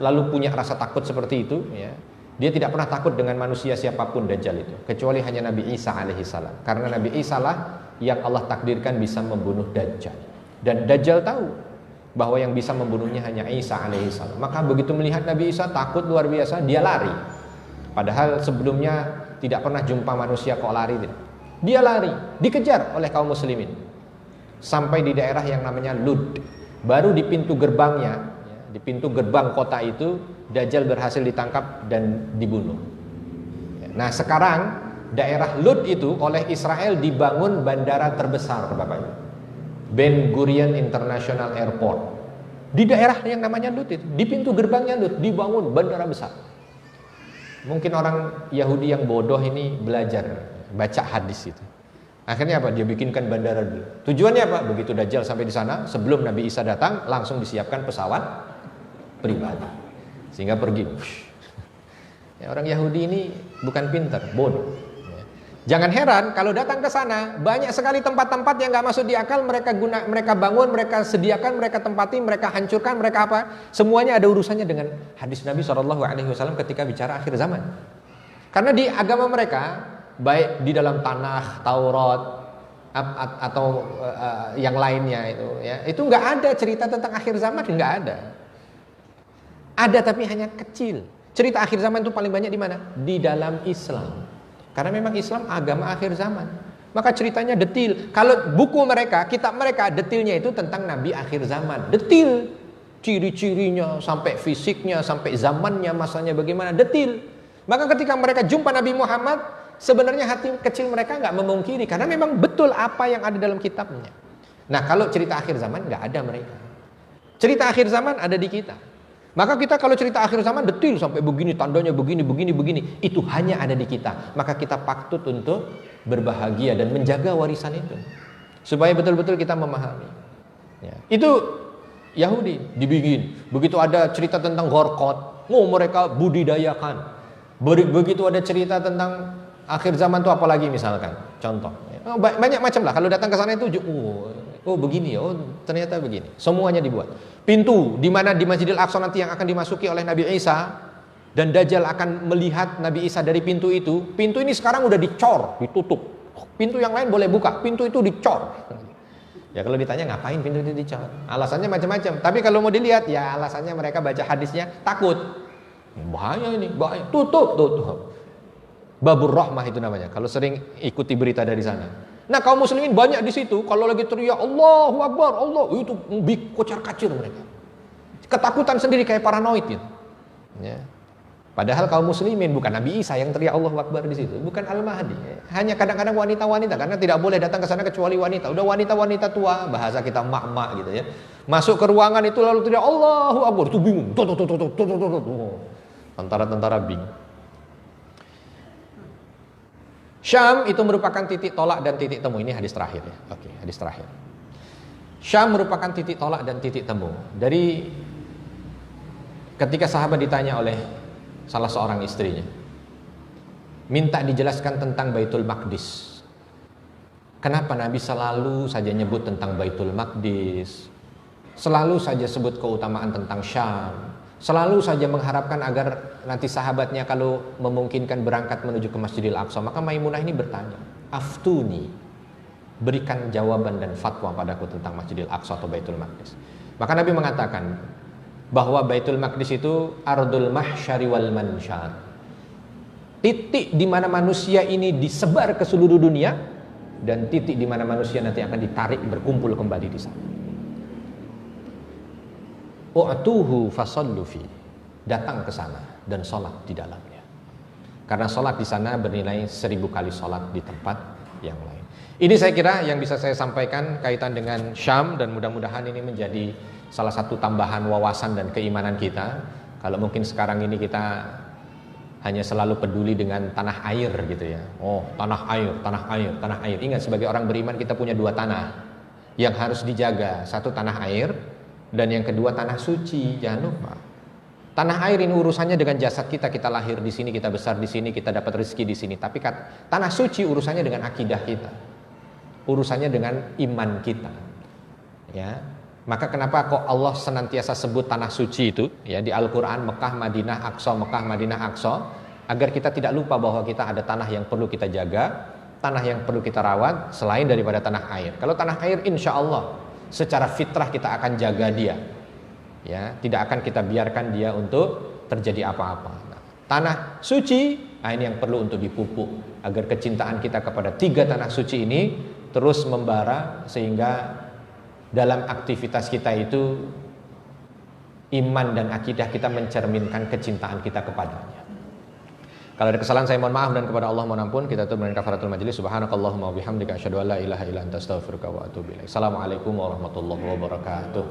lalu punya rasa takut seperti itu, ya. Dia tidak pernah takut dengan manusia siapapun Dajjal itu, kecuali hanya Nabi Isa alaihi salam. Karena Nabi Isa lah yang Allah takdirkan bisa membunuh Dajjal. Dan Dajjal tahu bahwa yang bisa membunuhnya hanya Isa alaihi salam. Maka begitu melihat Nabi Isa takut luar biasa, dia lari. Padahal sebelumnya tidak pernah jumpa manusia kok lari. Dia lari, dikejar oleh kaum muslimin. Sampai di daerah yang namanya Lud. Baru di pintu gerbangnya, di pintu gerbang kota itu, Dajjal berhasil ditangkap dan dibunuh. Nah sekarang daerah Lud itu oleh Israel dibangun bandara terbesar, Bapak Ibu. Ben Gurion International Airport. Di daerah yang namanya Lud itu, di pintu gerbangnya Lud dibangun bandara besar. Mungkin orang Yahudi yang bodoh ini belajar baca hadis itu. Akhirnya apa? Dia bikinkan bandara dulu. Tujuannya apa? Begitu Dajjal sampai di sana, sebelum Nabi Isa datang, langsung disiapkan pesawat pribadi, sehingga pergi. Ya, orang Yahudi ini bukan pintar, bodoh. Jangan heran kalau datang ke sana banyak sekali tempat-tempat yang nggak masuk di akal mereka bangun, mereka sediakan, mereka tempati, mereka hancurkan, mereka apa? Semuanya ada urusannya dengan hadis Nabi SAW ketika bicara akhir zaman. Karena di agama mereka, baik di dalam tanah Taurat atau yang lainnya itu nggak ada cerita tentang akhir zaman, nggak ada. Ada tapi hanya kecil. Cerita akhir zaman itu paling banyak di mana? Di dalam Islam. Karena memang Islam agama akhir zaman. Maka ceritanya detil. Kalau buku mereka, kitab mereka, detilnya itu tentang Nabi akhir zaman. Detil. Ciri-cirinya, sampai fisiknya, sampai zamannya, masanya bagaimana, detil. Maka ketika mereka jumpa Nabi Muhammad, sebenarnya hati kecil mereka nggak memungkiri. Karena memang betul apa yang ada dalam kitabnya. Nah kalau cerita akhir zaman nggak ada mereka. Cerita akhir zaman ada di kita. Maka kita kalau cerita akhir zaman detil sampai begini, tandanya begini. Itu hanya ada di kita. Maka kita patut untuk berbahagia dan menjaga warisan itu. Supaya betul-betul kita memahami. Ya. Itu Yahudi dibikin. Begitu ada cerita tentang Gorkot, mereka budidayakan. Begitu ada cerita tentang akhir zaman itu apalagi misalkan. Contoh. Banyak macam lah. Kalau datang ke sana itu, begini, ternyata begini. Semuanya dibuat. Pintu di mana di Masjidil Aqsa nanti yang akan dimasuki oleh Nabi Isa dan Dajjal akan melihat Nabi Isa dari pintu itu. Pintu ini sekarang udah dicor, ditutup. Pintu yang lain boleh buka, pintu itu dicor. Ya kalau ditanya ngapain pintu itu dicor? Alasannya macam-macam. Tapi kalau mau dilihat ya alasannya mereka baca hadisnya takut. Bahaya ini, bahaya. Tutup. Babur Rahmah itu namanya. Kalau sering ikuti berita dari sana. Nah kaum muslimin banyak di situ. Kalau lagi teriak Allahu Akbar, Allah itu kocar-kacir mereka. Ketakutan sendiri kayak paranoid gitu. Ya. Padahal kaum muslimin bukan Nabi Isa yang teriak Allahu Akbar di situ, bukan Al-Mahdi. Hanya kadang-kadang wanita-wanita karena tidak boleh datang ke sana kecuali wanita. Udah wanita-wanita tua, bahasa kita mak-mak gitu ya. Masuk ke ruangan itu lalu teriak Allahu Akbar, itu bingung. Tentara-tentara bingung. Syam itu merupakan titik tolak dan titik temu. Ini hadis terakhir ya. Oke, hadis terakhir. Syam merupakan titik tolak dan titik temu. Dari ketika sahabat ditanya oleh salah seorang istrinya, minta dijelaskan tentang Baitul Maqdis. Kenapa Nabi selalu saja nyebut tentang Baitul Maqdis? Selalu saja sebut keutamaan tentang Syam. selalu saja mengharapkan agar nanti sahabatnya kalau memungkinkan berangkat menuju ke Masjidil Aqsa. Maka Maimunah ini bertanya, aftuni, berikan jawaban dan fatwa padaku tentang Masjidil Aqsa atau Baitul Maqdis. Maka Nabi mengatakan bahwa Baitul Maqdis itu ardul mahsyari wal mansyar, titik di mana manusia ini disebar ke seluruh dunia, dan titik di mana manusia nanti akan ditarik berkumpul kembali di sana. U'tuhu fasallu fi, datang ke sana dan sholat di dalamnya. Karena sholat di sana bernilai 1000 kali sholat di tempat yang lain. Ini saya kira yang bisa saya sampaikan kaitan dengan Syam, dan mudah-mudahan ini menjadi salah satu tambahan wawasan dan keimanan kita. Kalau mungkin sekarang ini kita hanya selalu peduli dengan tanah air gitu ya. Oh, tanah air, tanah air, tanah air. Ingat, sebagai orang beriman kita punya 2 tanah yang harus dijaga. Satu tanah air, dan yang kedua tanah suci. Jangan lupa. Tanah air ini urusannya dengan jasad kita. Kita lahir di sini, kita besar di sini, kita dapat rezeki di sini. Tapi tanah suci urusannya dengan akidah kita. Urusannya dengan iman kita. Ya. Maka kenapa kok Allah senantiasa sebut tanah suci itu ya di Al-Qur'an, Mekah, Madinah, Aqsa, Mekah, Madinah, Aqsa, agar kita tidak lupa bahwa kita ada tanah yang perlu kita jaga, tanah yang perlu kita rawat selain daripada tanah air. Kalau tanah air, insya Allah secara fitrah kita akan jaga dia. Ya, tidak akan kita biarkan dia untuk terjadi apa-apa. Nah, tanah suci, ini yang perlu untuk dipupuk agar kecintaan kita kepada 3 tanah suci ini terus membara, sehingga dalam aktivitas kita itu iman dan akidah kita mencerminkan kecintaan kita kepadanya. Kalau ada kesalahan saya mohon maaf, dan kepada Allah mohon ampun. Kita tutup dengan kafaratul majelis. Subhanakallahumma wa bihamdika asyhadu an la ilaha illa anta astaghfiruka wa atubu ilaik. Assalamualaikum warahmatullahi wabarakatuh.